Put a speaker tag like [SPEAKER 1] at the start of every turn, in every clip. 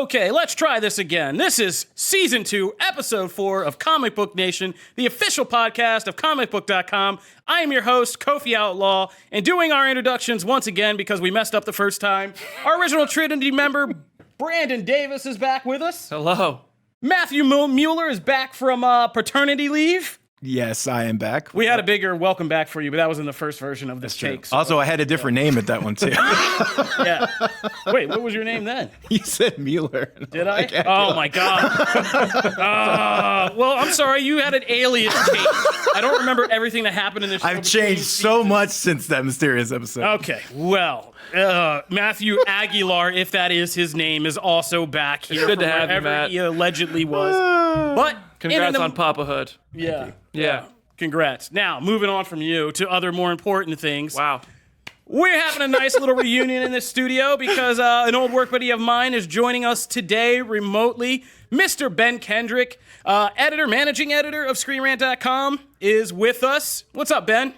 [SPEAKER 1] Okay, let's try this again. This is Season 2, Episode 4 of Comic Book Nation, the official podcast of Comicbook.com. I am your host, Kofi Outlaw, and doing our introductions once again because we messed up the first time. Our original Trinity member, Brandon Davis, is back with us.
[SPEAKER 2] Hello.
[SPEAKER 1] Matthew Mueller is back from paternity leave.
[SPEAKER 3] Yes, I am back.
[SPEAKER 1] We had a bigger welcome back for you, but that was in the first version of this take. So.
[SPEAKER 3] Also, I had a different name at that one, too.
[SPEAKER 1] Yeah. Wait, what was your name then?
[SPEAKER 3] You said Mueller.
[SPEAKER 1] Did I? Oh, my God. Well, I'm sorry. You had an alias take. I don't remember everything that happened in this show.
[SPEAKER 3] I've changed so much since that mysterious episode.
[SPEAKER 1] Okay, well, Matthew Aguilar, if that is his name, is also back here.
[SPEAKER 2] It's good to
[SPEAKER 1] from
[SPEAKER 2] have you,
[SPEAKER 1] wherever
[SPEAKER 2] Matt.
[SPEAKER 1] he allegedly was. But
[SPEAKER 2] Congrats on Papahood.
[SPEAKER 1] Yeah.
[SPEAKER 2] Yeah.
[SPEAKER 1] Congrats. Now, moving on from you to other more important things.
[SPEAKER 2] Wow.
[SPEAKER 1] We're having a nice little reunion in this studio because an old work buddy of mine is joining us today remotely. Mr. Ben Kendrick, managing editor of ScreenRant.com, is with us. What's up, Ben?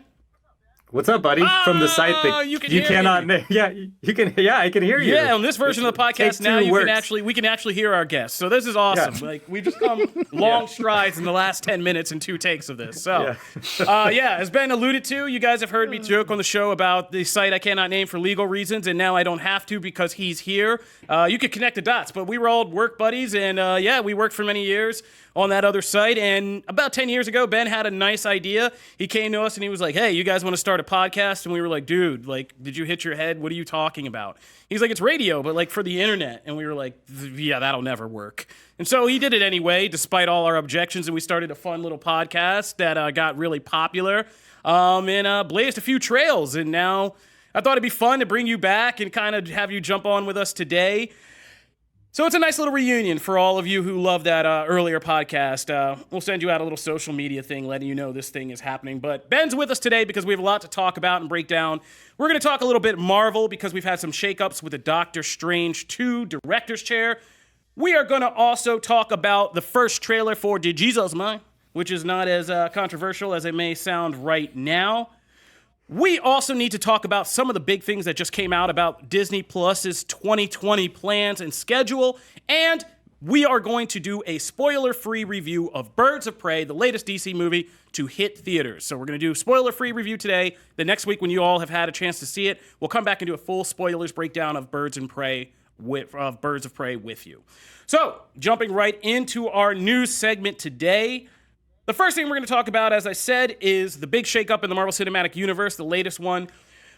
[SPEAKER 4] What's up, buddy? From the site that
[SPEAKER 1] you can
[SPEAKER 4] you
[SPEAKER 1] hear
[SPEAKER 4] cannot.
[SPEAKER 1] me.
[SPEAKER 4] Yeah, you can. Yeah, I can hear you.
[SPEAKER 1] Yeah, on this version of the podcast now,
[SPEAKER 4] works.
[SPEAKER 1] we can actually hear our guests. So this is awesome.
[SPEAKER 4] Yeah.
[SPEAKER 1] Like we've just come long strides in the last 10 minutes and 2 takes of this. So, as Ben alluded to, you guys have heard me joke on the show about the site I cannot name for legal reasons, and now I don't have to because he's here. You could connect the dots, but we were old work buddies, and we worked for many years on that other site. And about 10 years ago, Ben had a nice idea. He came to us and he was like, hey, you guys want to start a podcast? And we were like, dude, like, did you hit your head? What are you talking about? He's like, it's radio, but like for the internet. And we were like, yeah, that'll never work. And so he did it anyway, despite all our objections. And we started a fun little podcast that got really popular and blazed a few trails. And now I thought it'd be fun to bring you back and kind of have you jump on with us today. So it's a nice little reunion for all of you who love that earlier podcast. We'll send you out a little social media thing letting you know this thing is happening. But Ben's with us today because we have a lot to talk about and break down. We're going to talk a little bit Marvel because we've had some shakeups with the Doctor Strange 2 director's chair. We are going to also talk about the first trailer for Did Jesus Mine, which is not as controversial as it may sound right now. We also need to talk about some of the big things that just came out about Disney Plus's 2020 plans and schedule, and we are going to do a spoiler-free review of Birds of Prey, the latest DC movie, to hit theaters. So we're going to do a spoiler-free review today. The next week, when you all have had a chance to see it, we'll come back and do a full spoilers breakdown of Birds of Prey with you. So, jumping right into our news segment today. The first thing we're going to talk about, as I said, is the big shakeup in the Marvel Cinematic Universe, the latest one,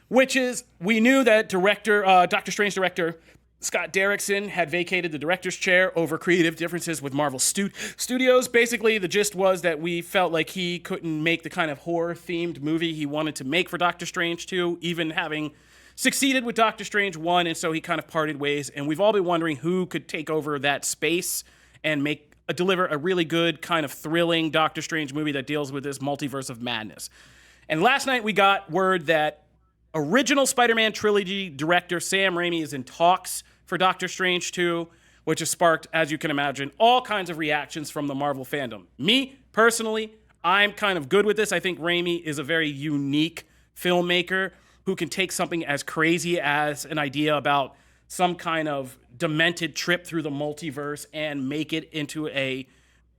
[SPEAKER 1] which is we knew that Doctor Strange director Scott Derrickson had vacated the director's chair over creative differences with Marvel Studios. Basically, the gist was that we felt like he couldn't make the kind of horror-themed movie he wanted to make for Doctor Strange 2, even having succeeded with Doctor Strange 1, and so he kind of parted ways. And we've all been wondering who could take over that space and deliver a really good kind of thrilling Doctor Strange movie that deals with this multiverse of madness. And last night we got word that original Spider-Man trilogy director Sam Raimi is in talks for Doctor Strange 2, which has sparked, as you can imagine, all kinds of reactions from the Marvel fandom. Me, personally, I'm kind of good with this. I think Raimi is a very unique filmmaker who can take something as crazy as an idea about some kind of demented trip through the multiverse and make it into a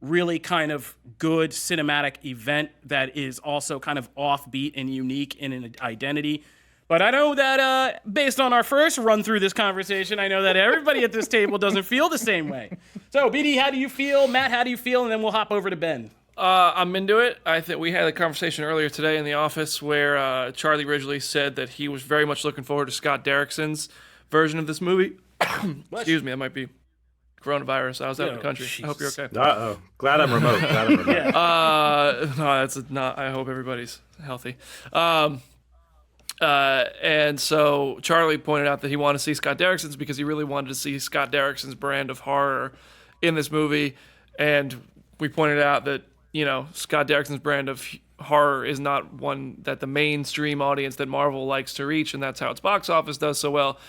[SPEAKER 1] really kind of good cinematic event that is also kind of offbeat and unique in an identity. But I know that based on our first run through this conversation, I know that everybody at this table doesn't feel the same way. So, BD, how do you feel? Matt, how do you feel? And then we'll hop over to Ben.
[SPEAKER 2] I'm into it. I think we had a conversation earlier today in the office where Charlie Ridgely said that he was very much looking forward to Scott Derrickson's version of this movie. Excuse me, that might be coronavirus. I was out of the country.
[SPEAKER 1] Geez.
[SPEAKER 2] I hope you're okay.
[SPEAKER 4] Uh-oh. Glad I'm remote.
[SPEAKER 1] Yeah.
[SPEAKER 2] No, that's not. I hope everybody's healthy. And so Charlie pointed out that he wanted to see Scott Derrickson's because he really wanted to see Scott Derrickson's brand of horror in this movie. And we pointed out that, Scott Derrickson's brand of horror is not one that the mainstream audience that Marvel likes to reach, and that's how its box office does so well,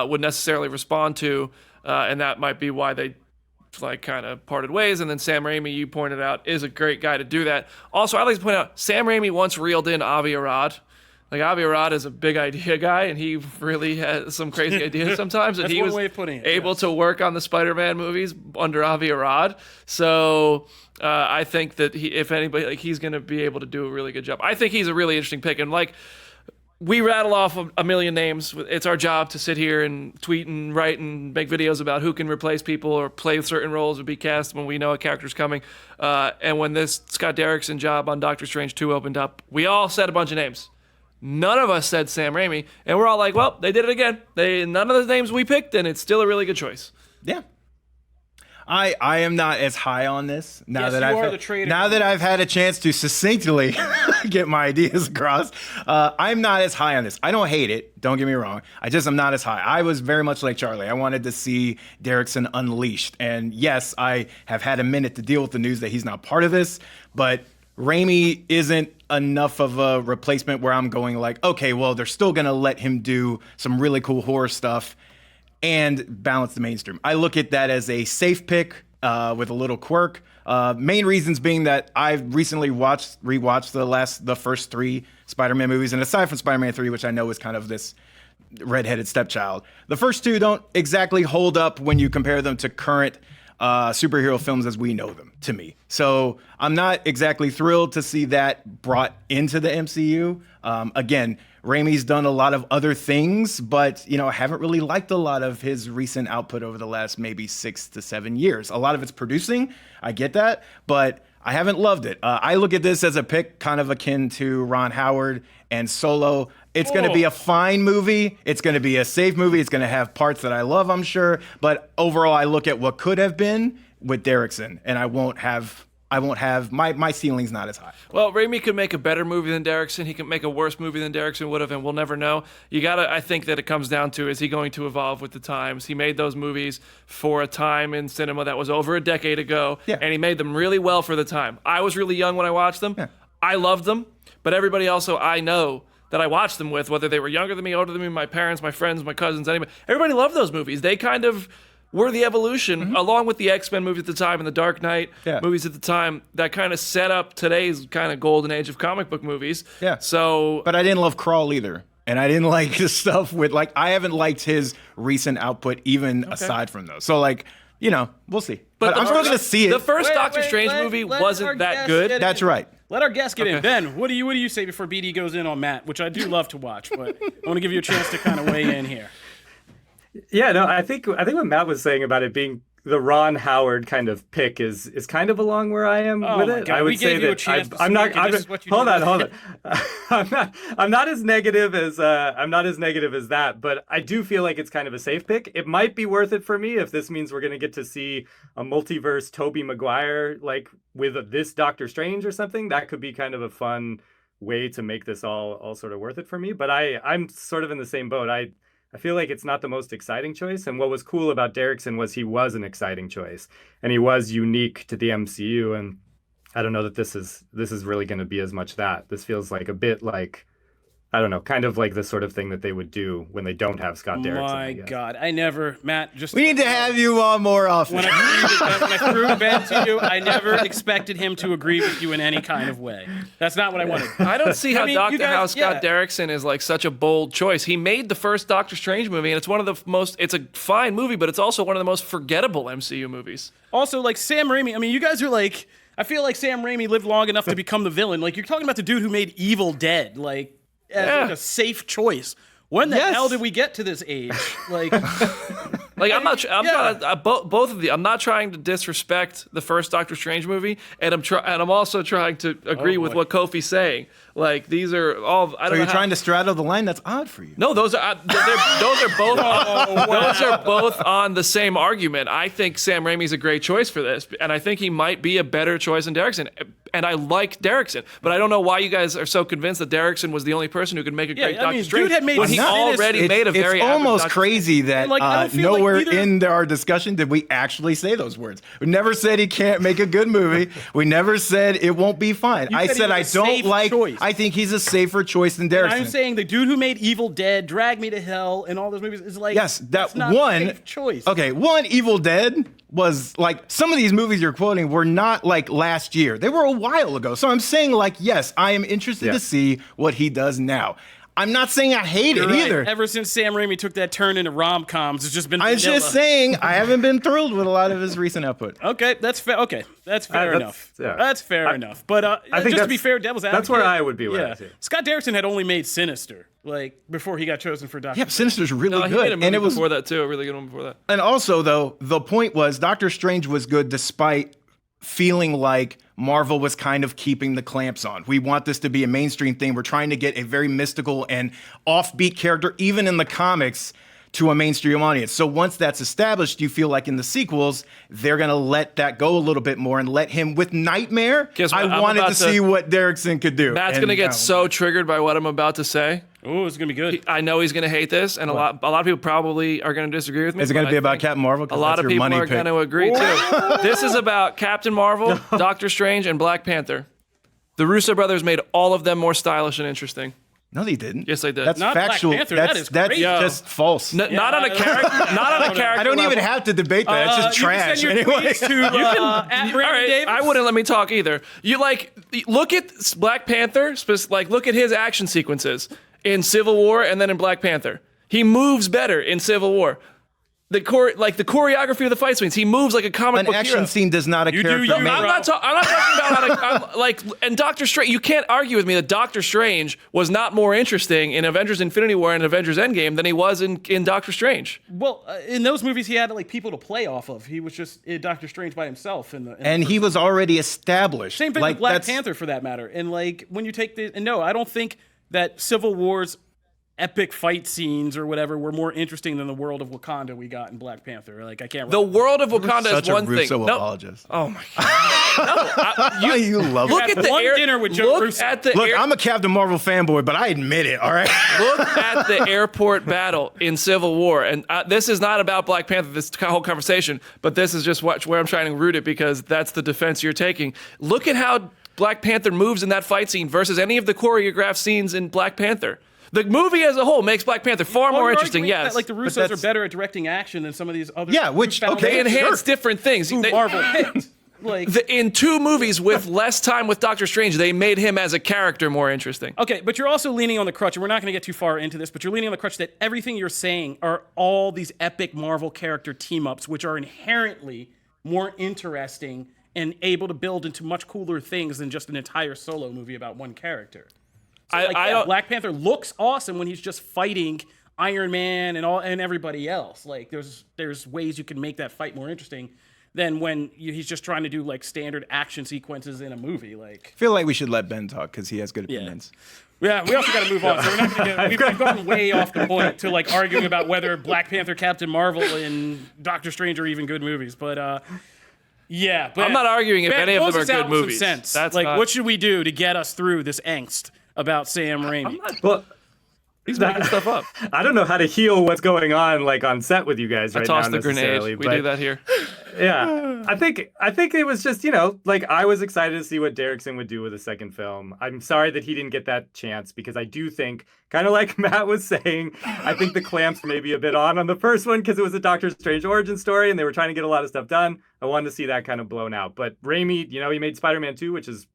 [SPEAKER 2] would necessarily respond to. And that might be why they kind of parted ways. And then Sam Raimi, you pointed out, is a great guy to do that. Also, I'd like to point out, Sam Raimi once reeled in Avi Arad, Like Avi Arad is a big idea guy, and he really has some crazy ideas sometimes. And
[SPEAKER 1] That's
[SPEAKER 2] he
[SPEAKER 1] one
[SPEAKER 2] was
[SPEAKER 1] way of putting it,
[SPEAKER 2] able to work on the Spider-Man movies under Avi Arad. So I think that if anybody, like, he's going to be able to do a really good job. I think he's a really interesting pick. And like, we rattle off a million names. It's our job to sit here and tweet and write and make videos about who can replace people or play certain roles or be cast when we know a character's coming. And when this Scott Derrickson job on Doctor Strange 2 opened up, we all said a bunch of names. None of us said Sam Raimi, and we're all like, well, they did it again. None of the names we picked, and it's still a really good choice.
[SPEAKER 3] Yeah. I am not as high on this now
[SPEAKER 1] Yes, you are the traitor.
[SPEAKER 3] now that I've had a chance to succinctly get my ideas across. I'm not as high on this. I don't hate it. Don't get me wrong. I just am not as high. I was very much like Charlie. I wanted to see Derrickson unleashed, and yes, I have had a minute to deal with the news that he's not part of this, but Raimi isn't enough of a replacement where I'm going like, okay, well, they're still going to let him do some really cool horror stuff and balance the mainstream. I look at that as a safe pick with a little quirk. Main reasons being that I've recently rewatched the first 3 Spider-Man movies, and aside from Spider-Man 3, which I know is kind of this redheaded stepchild, the first 2 don't exactly hold up when you compare them to current superhero films as we know them, to me. So I'm not exactly thrilled to see that brought into the MCU. Again, Raimi's done a lot of other things, but I haven't really liked a lot of his recent output over the last maybe 6 to 7 years. A lot of it's producing, I get that, but I haven't loved it. I look at this as a pick kind of akin to Ron Howard and Solo. It's going to be a fine movie. It's going to be a safe movie. It's going to have parts that I love, I'm sure. But overall, I look at what could have been with Derrickson, and I won't have my ceiling's not as high.
[SPEAKER 2] Well, Raimi could make a better movie than Derrickson. He could make a worse movie than Derrickson would have, and we'll never know. I think that it comes down to, is he going to evolve with the times? He made those movies for a time in cinema that was over a decade ago, and he made them really well for the time. I was really young when I watched them. Yeah. I loved them, but everybody also I know that I watched them with, whether they were younger than me, older than me, my parents, my friends, my cousins, anybody, everybody loved those movies. They kind of were the evolution, along with the X-Men movies at the time and the Dark Knight movies at the time, that kind of set up today's kind of golden age of comic book movies. Yeah. So,
[SPEAKER 3] but I didn't love Crawl either. And I didn't like the stuff with, like, I haven't liked his recent output even aside from those. So, like, we'll see. But I'm still going to see it.
[SPEAKER 2] The first Doctor Strange movie wasn't that good.
[SPEAKER 3] That's right.
[SPEAKER 1] Let our guest get in. Ben, what do you say before BD goes in on Matt, which I do love to watch, but I want to give you a chance to kind of weigh in here.
[SPEAKER 4] Yeah, no, I think what Matt was saying about it being the Ron Howard kind of pick is kind of along where I am with it.
[SPEAKER 1] God.
[SPEAKER 4] I would say that I'm not as negative as that, but I do feel like it's kind of a safe pick. It might be worth it for me if this means we're going to get to see a multiverse Tobey Maguire like with this Doctor Strange or something. That could be kind of a fun way to make this all sort of worth it for me. But I'm sort of in the same boat. I feel like it's not the most exciting choice. And what was cool about Derrickson was he was an exciting choice. And he was unique to the MCU. And I don't know that this is really going to be as much that. This feels like a bit like, I don't know, kind of like the sort of thing that they would do when they don't have Scott Derrickson.
[SPEAKER 1] My God. Matt, just...
[SPEAKER 3] We need to have you on more often.
[SPEAKER 1] When I threw Ben to you, I never expected him to agree with you in any kind of way. That's not what I wanted.
[SPEAKER 2] I don't see how how Scott Derrickson is like such a bold choice. He made the first Doctor Strange movie, and it's one of the most, it's a fine movie, but it's also one of the most forgettable MCU movies.
[SPEAKER 1] Also, like Sam Raimi, I mean, you guys are like, I feel like Sam Raimi lived long enough to become the villain. Like, you're talking about the dude who made Evil Dead, like a safe choice. When the hell did we get to this age? Like,
[SPEAKER 2] I'm not trying to disrespect the first Doctor Strange movie, and I'm also trying to agree with what Kofi's saying. Like, these are all. I don't know.
[SPEAKER 3] You're trying to straddle the line. That's odd for you.
[SPEAKER 2] No, those are both. Those are both on the same argument. I think Sam Raimi's a great choice for this, and I think he might be a better choice than Derrickson. And I like Derrickson, but I don't know why you guys are so convinced that Derrickson was the only person who could make a great Doctor Strange.
[SPEAKER 1] Dude had made
[SPEAKER 2] when he already made a very.
[SPEAKER 3] It's almost crazy that nowhere
[SPEAKER 1] in
[SPEAKER 3] our discussion did we actually say those words. We never said he can't make a good movie. We never said it won't be fine. I said I don't like. Choice. I think he's a safer choice than Derrickson.
[SPEAKER 1] I'm saying the dude who made Evil Dead, Drag Me to Hell, and all those movies is like
[SPEAKER 3] that's
[SPEAKER 1] not
[SPEAKER 3] one
[SPEAKER 1] a safe choice.
[SPEAKER 3] Okay, one Evil Dead was like some of these movies you're quoting were not like last year. They were a while ago. So I'm saying like yes, I am interested to see what he does now. I'm not saying I hate it
[SPEAKER 1] Right.
[SPEAKER 3] either.
[SPEAKER 1] Ever since Sam Raimi took that turn into rom-coms, it's just been
[SPEAKER 3] I'm
[SPEAKER 1] vanilla.
[SPEAKER 3] just saying I haven't been thrilled with a lot of his recent output.
[SPEAKER 1] Okay, that's fair. Okay, that's fair enough.
[SPEAKER 4] yeah.
[SPEAKER 1] That's fair enough. But
[SPEAKER 4] I think
[SPEAKER 1] just to be
[SPEAKER 4] that's-
[SPEAKER 1] fair, Devil's Advocate.
[SPEAKER 4] that's where I would be with
[SPEAKER 1] Yeah,
[SPEAKER 4] it, too.
[SPEAKER 1] Scott Derrickson had only made Sinister before he got chosen for Doctor.
[SPEAKER 3] Yeah, but Sinister's really
[SPEAKER 2] No, he made a
[SPEAKER 3] good,
[SPEAKER 2] movie
[SPEAKER 3] and it was.
[SPEAKER 2] before that too. A really good one before that.
[SPEAKER 3] And also, though, the point was Doctor Strange was good despite feeling like Marvel was kind of keeping the clamps on. We want this to be a mainstream thing. We're trying to get a very mystical and offbeat character, even in the comics, to a mainstream audience. So once that's established, you feel like in the sequels, they're going to let that go a little bit more and let him, with Nightmare,
[SPEAKER 2] Guess what?
[SPEAKER 3] I
[SPEAKER 2] I'm
[SPEAKER 3] wanted
[SPEAKER 2] about
[SPEAKER 3] to see what Derrickson could do.
[SPEAKER 2] Matt's
[SPEAKER 3] And,
[SPEAKER 2] gonna get so triggered by what I'm about to say.
[SPEAKER 1] Oh, it's gonna be good.
[SPEAKER 2] I know he's gonna hate this, and a lot of people probably are gonna disagree with me.
[SPEAKER 3] Is it going
[SPEAKER 2] but
[SPEAKER 3] to be
[SPEAKER 2] I
[SPEAKER 3] about
[SPEAKER 2] think
[SPEAKER 3] Captain Marvel? 'Cause
[SPEAKER 2] A lot
[SPEAKER 3] that's
[SPEAKER 2] of
[SPEAKER 3] your
[SPEAKER 2] people
[SPEAKER 3] money
[SPEAKER 2] are
[SPEAKER 3] pick.
[SPEAKER 2] going to agree too. This is about Captain Marvel, Doctor Strange, and Black Panther. The Russo brothers made all of them more stylish and interesting.
[SPEAKER 3] No, they didn't.
[SPEAKER 2] Yes, they did.
[SPEAKER 3] That's
[SPEAKER 1] Not Black
[SPEAKER 3] factual.
[SPEAKER 1] Panther, that
[SPEAKER 3] That's
[SPEAKER 1] is crazy.
[SPEAKER 3] just false.
[SPEAKER 2] Not on a character. Not on a character.
[SPEAKER 3] I don't even
[SPEAKER 2] level.
[SPEAKER 3] have to debate that. It's just
[SPEAKER 1] You can
[SPEAKER 3] trash.
[SPEAKER 1] send your
[SPEAKER 3] Anyway.
[SPEAKER 1] tweets to at
[SPEAKER 2] All
[SPEAKER 1] Brandon
[SPEAKER 2] right,
[SPEAKER 1] Davis.
[SPEAKER 2] I wouldn't let me talk either. You look at Black Panther, look at his action sequences in Civil War and then in Black Panther. He moves better in Civil War. The choreography of the fight scenes, he moves like a comic
[SPEAKER 3] An
[SPEAKER 2] book
[SPEAKER 3] action
[SPEAKER 2] hero.
[SPEAKER 3] scene does not a
[SPEAKER 1] You do
[SPEAKER 3] character
[SPEAKER 1] you,
[SPEAKER 3] make.
[SPEAKER 2] I'm not talking about and Doctor Strange. You can't argue with me that Doctor Strange was not more interesting in Avengers: Infinity War and Avengers: Endgame than he was in Doctor Strange.
[SPEAKER 1] Well, in those movies, he had people to play off of. He was just Doctor Strange by himself.
[SPEAKER 3] And he was already established.
[SPEAKER 1] Same thing
[SPEAKER 3] Like,
[SPEAKER 1] with Black
[SPEAKER 3] that's-
[SPEAKER 1] Panther, for that matter. And when you take no, I don't think that Civil War's epic fight scenes or whatever were more interesting than the world of Wakanda we got in Black Panther. I can't.
[SPEAKER 2] The world of Wakanda
[SPEAKER 3] Such
[SPEAKER 2] is
[SPEAKER 3] a
[SPEAKER 2] one
[SPEAKER 3] Russo
[SPEAKER 2] thing. No,
[SPEAKER 3] apologist.
[SPEAKER 2] oh my god!
[SPEAKER 3] You love
[SPEAKER 2] Look
[SPEAKER 3] it.
[SPEAKER 2] at the
[SPEAKER 1] one dinner with Joe
[SPEAKER 2] look
[SPEAKER 1] Russo.
[SPEAKER 2] at the
[SPEAKER 3] Look,
[SPEAKER 2] air-
[SPEAKER 3] I'm a Captain Marvel fanboy, but I admit it, all right?
[SPEAKER 2] Look at the airport battle in Civil War, and this is not about Black Panther. This whole conversation, but this is just where I'm trying to root it because that's the defense you're taking. Look at how Black Panther moves in that fight scene versus any of the choreographed scenes in Black Panther. The movie as a whole makes Black Panther far more interesting. Yes,
[SPEAKER 1] the Russos are
[SPEAKER 3] that's-
[SPEAKER 1] better at directing action than some of these other.
[SPEAKER 3] Yeah, which-
[SPEAKER 1] newfound
[SPEAKER 3] okay,
[SPEAKER 2] they enhance
[SPEAKER 3] sure.
[SPEAKER 2] different things.
[SPEAKER 1] who
[SPEAKER 2] They-
[SPEAKER 1] Marvel picked.
[SPEAKER 2] in two movies with less time with Doctor Strange, they made him as a character more interesting.
[SPEAKER 1] Okay, but you're also leaning on the crutch, and we're not going to get too far into this, but you're leaning on the crutch that everything you're saying are all these epic Marvel character team-ups, which are inherently more interesting and able to build into much cooler things than just an entire solo movie about one character. So,
[SPEAKER 2] I don't.
[SPEAKER 1] Black Panther looks awesome when he's just fighting Iron Man and everybody else. There's ways you can make that fight more interesting than when he's just trying to do standard action sequences in a movie.
[SPEAKER 3] I feel like we should let Ben talk because he has good opinions.
[SPEAKER 1] Yeah, we also got to move on. So we're not going to we've gone way off the point to arguing about whether Black Panther, Captain Marvel, and Doctor Strange are even good movies. But yeah, but
[SPEAKER 2] I'm not arguing if any of them
[SPEAKER 1] close
[SPEAKER 2] are
[SPEAKER 1] us out
[SPEAKER 2] good
[SPEAKER 1] with some
[SPEAKER 2] movies.
[SPEAKER 1] sense.
[SPEAKER 2] That's
[SPEAKER 1] what should we do to get us through this angst about Sam Raimi?
[SPEAKER 4] Well,
[SPEAKER 2] He's making stuff up.
[SPEAKER 4] I don't know how to heal what's going on on set with you guys right
[SPEAKER 2] Toss
[SPEAKER 4] now
[SPEAKER 2] the grenade.
[SPEAKER 4] necessarily,
[SPEAKER 2] We
[SPEAKER 4] but
[SPEAKER 2] do that here.
[SPEAKER 4] yeah, I think it was just I was excited to see what Derrickson would do with a second film. I'm sorry that he didn't get that chance because I do think, kind of like Matt was saying, I think the clamps may be a bit on the first one because it was a Doctor Strange origin story and they were trying to get a lot of stuff done. I wanted to see that kind of blown out. But Raimi, he made Spider-Man 2, which is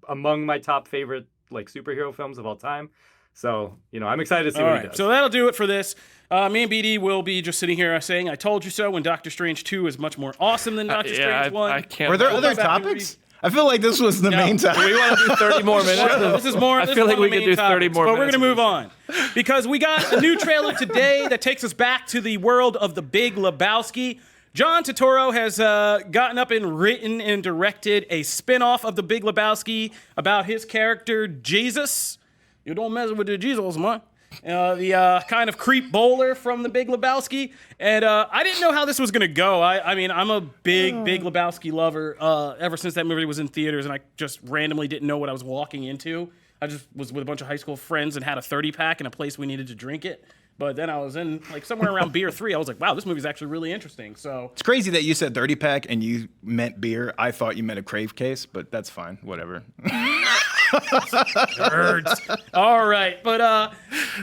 [SPEAKER 4] among my top favorite superhero films of all time. So, I'm excited to see what he does.
[SPEAKER 1] So that'll do it for this. Me and BD will be just sitting here saying, I told you so, when Doctor Strange 2 is much more awesome than Doctor Strange 1.
[SPEAKER 2] I can't.
[SPEAKER 3] Were there
[SPEAKER 1] We'll
[SPEAKER 3] other
[SPEAKER 1] come back and
[SPEAKER 3] topics? I feel like this was the main topic.
[SPEAKER 2] We want to do 30 more minutes.
[SPEAKER 1] This is more.
[SPEAKER 2] I
[SPEAKER 1] this
[SPEAKER 2] feel
[SPEAKER 1] is
[SPEAKER 2] like
[SPEAKER 1] one
[SPEAKER 2] we
[SPEAKER 1] of the
[SPEAKER 2] could do
[SPEAKER 1] main
[SPEAKER 2] 30
[SPEAKER 1] topics,
[SPEAKER 2] more
[SPEAKER 1] but we're
[SPEAKER 2] minutes.
[SPEAKER 1] going to move on because we got a new trailer today that takes us back to the world of the Big Lebowski. John Turturro has gotten up and written and directed a spinoff of the Big Lebowski about his character Jesus. You don't mess with the Jesus, man. The kind of creep bowler from the Big Lebowski. And I didn't know how this was going to go. I mean, I'm a big Lebowski lover ever since that movie was in theaters, and I just randomly didn't know what I was walking into. I just was with a bunch of high school friends and had a 30-pack in a place we needed to drink it. But then I was in somewhere around beer 3. I was like, wow, this movie's actually really interesting. So
[SPEAKER 3] It's crazy that you said 30-pack and you meant beer. I thought you meant a Crave case, but that's fine. Whatever.
[SPEAKER 1] Nerds. All right, but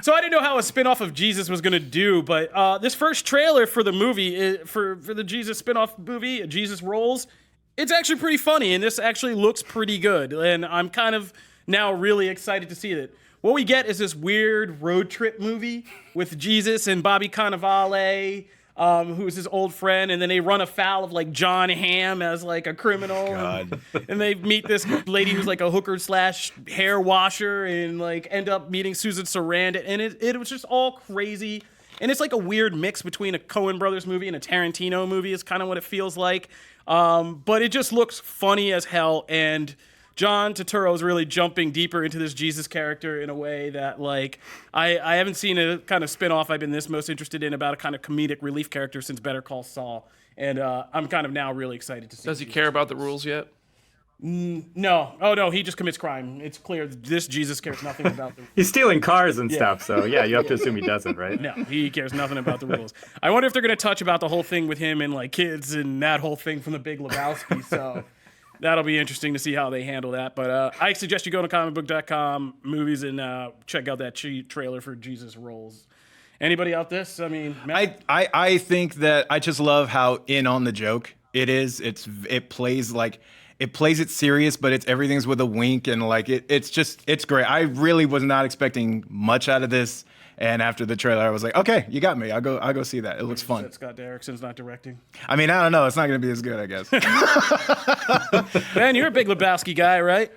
[SPEAKER 1] so I didn't know how a spinoff of Jesus was gonna do, but this first trailer for the movie, for the Jesus spinoff movie, Jesus Rolls, it's actually pretty funny, and this actually looks pretty good, and I'm kind of now really excited to see it. what we get is this weird road trip movie with Jesus and Bobby Cannavale, who's his old friend, and then they run afoul of like John Hamm as like a criminal, and they meet this lady who's like a hooker / hair washer, and like end up meeting Susan Sarandon, and it was just all crazy, and it's like a weird mix between a Coen Brothers movie and a Tarantino movie is kind of what it feels like, but it just looks funny as hell, and John Turturro is really jumping deeper into this Jesus character in a way that, like, I haven't seen a kind of spinoff I've been this most interested in about a kind of comedic relief character since Better Call Saul. And I'm kind of now really excited to see.
[SPEAKER 2] Does he care about the rules yet?
[SPEAKER 1] No. Oh, no, he just commits crime. It's clear this Jesus cares nothing about the rules.
[SPEAKER 4] He's stealing cars and stuff, so yeah, you have to assume he doesn't, right?
[SPEAKER 1] No, he cares nothing about the rules. I wonder if they're going to touch about the whole thing with him and, like, kids and that whole thing from the Big Lebowski, so... That'll be interesting to see how they handle that. But I suggest you go to Comicbook.com movies and check out that trailer for Jesus Rolls. Anybody out this? I mean, Matt?
[SPEAKER 3] I think that I just love how in on the joke it is. It plays it serious, but everything's with a wink, and like it's great. I really was not expecting much out of this. And after the trailer, I was like, okay, you got me. I'll go see that. It looks fun.
[SPEAKER 1] That Scott Derrickson's not directing.
[SPEAKER 3] I mean, I don't know. It's not going to be as good, I guess.
[SPEAKER 1] Ben, you're a Big Lebowski guy, right?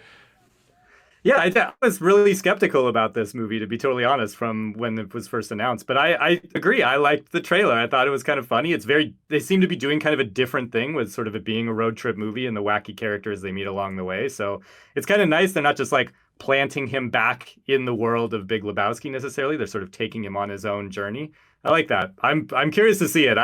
[SPEAKER 4] Yeah, I was really skeptical about this movie, to be totally honest, from when it was first announced. But I agree. I liked the trailer. I thought it was kind of funny. They seem to be doing kind of a different thing with sort of it being a road trip movie and the wacky characters they meet along the way. So it's kind of nice. They're not just like planting him back in the world of Big Lebowski necessarily. They're sort of taking him on his own journey. I like that. I'm curious to see it.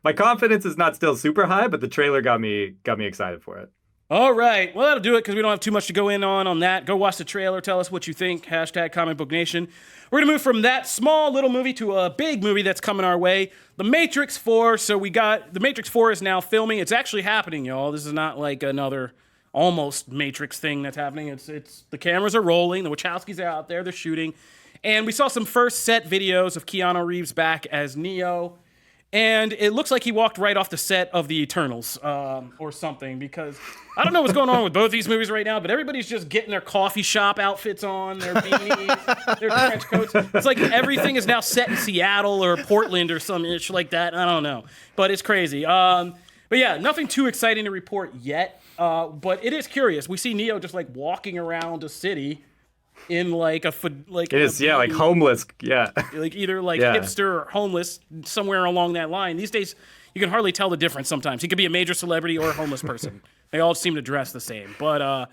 [SPEAKER 4] My confidence is not still super high, but the trailer got me excited for it.
[SPEAKER 1] All right. Well, that'll do it because we don't have too much to go in on that. Go watch the trailer. Tell us what you think. # Comic Book Nation. We're going to move from that small little movie to a big movie that's coming our way. The Matrix 4. So The Matrix 4 is now filming. It's actually happening, y'all. This is not like another almost Matrix thing that's happening. It's the cameras are rolling. The Wachowskis are out there. They're shooting. And we saw some first set videos of Keanu Reeves back as Neo. And it looks like he walked right off the set of The Eternals or something, because I don't know what's going on with both these movies right now, but everybody's just getting their coffee shop outfits on, their beanies, their trench coats. It's like everything is now set in Seattle or Portland or some ish like that. I don't know, but it's crazy. But yeah, nothing too exciting to report yet, but it is curious. We see Neo just like walking around a city in like a like
[SPEAKER 4] it is, yeah, like homeless, yeah,
[SPEAKER 1] like either like hipster or homeless, somewhere along that line. These days you can hardly tell the difference. Sometimes he could be a major celebrity or a homeless person. They all seem to dress the same, but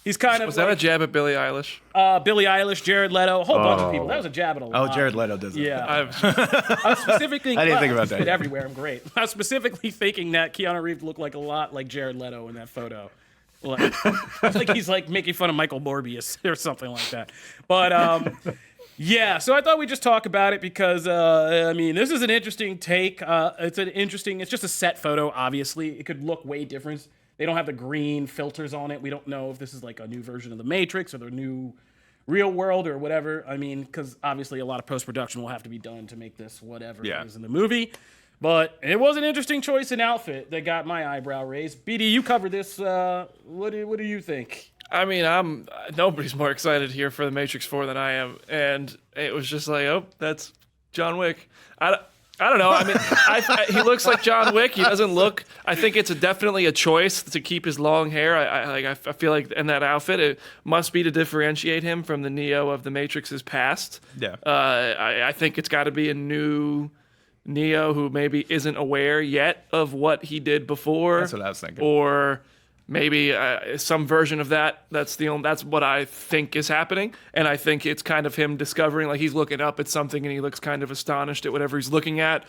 [SPEAKER 1] he's kind of
[SPEAKER 2] was that a jab at Billie Eilish?
[SPEAKER 1] Billie Eilish, Jared Leto, a whole bunch of people. That was a jab at a lot.
[SPEAKER 3] Oh, Jared Leto does it.
[SPEAKER 1] Yeah. I was specifically
[SPEAKER 3] I didn't think about that.
[SPEAKER 1] Everywhere, I'm great. I was specifically thinking that Keanu Reeves looked like a lot like Jared Leto in that photo. It's like he's like making fun of Michael Morbius or something like that. But yeah, so I thought we'd just talk about it because I mean, this is an interesting take. It's just a set photo. Obviously, it could look way different. They don't have the green filters on it. We don't know if this is like a new version of the Matrix or the new real world or whatever. I mean, because obviously a lot of post-production will have to be done to make this whatever it is in the movie. But it was an interesting choice in outfit that got my eyebrow raised. BD, you covered this. What do you think?
[SPEAKER 2] I mean, nobody's more excited here for The Matrix 4 than I am. And it was just like, oh, that's John Wick. I don't know. I mean, he looks like John Wick. He doesn't look. I think it's definitely a choice to keep his long hair. I feel like in that outfit, it must be to differentiate him from the Neo of The Matrix's past.
[SPEAKER 3] Yeah.
[SPEAKER 2] I think it's got to be a new Neo who maybe isn't aware yet of what he did before.
[SPEAKER 3] That's what I was thinking.
[SPEAKER 2] Or maybe some version of that. That's what I think is happening. And I think it's kind of him discovering, like he's looking up at something and he looks kind of astonished at whatever he's looking at.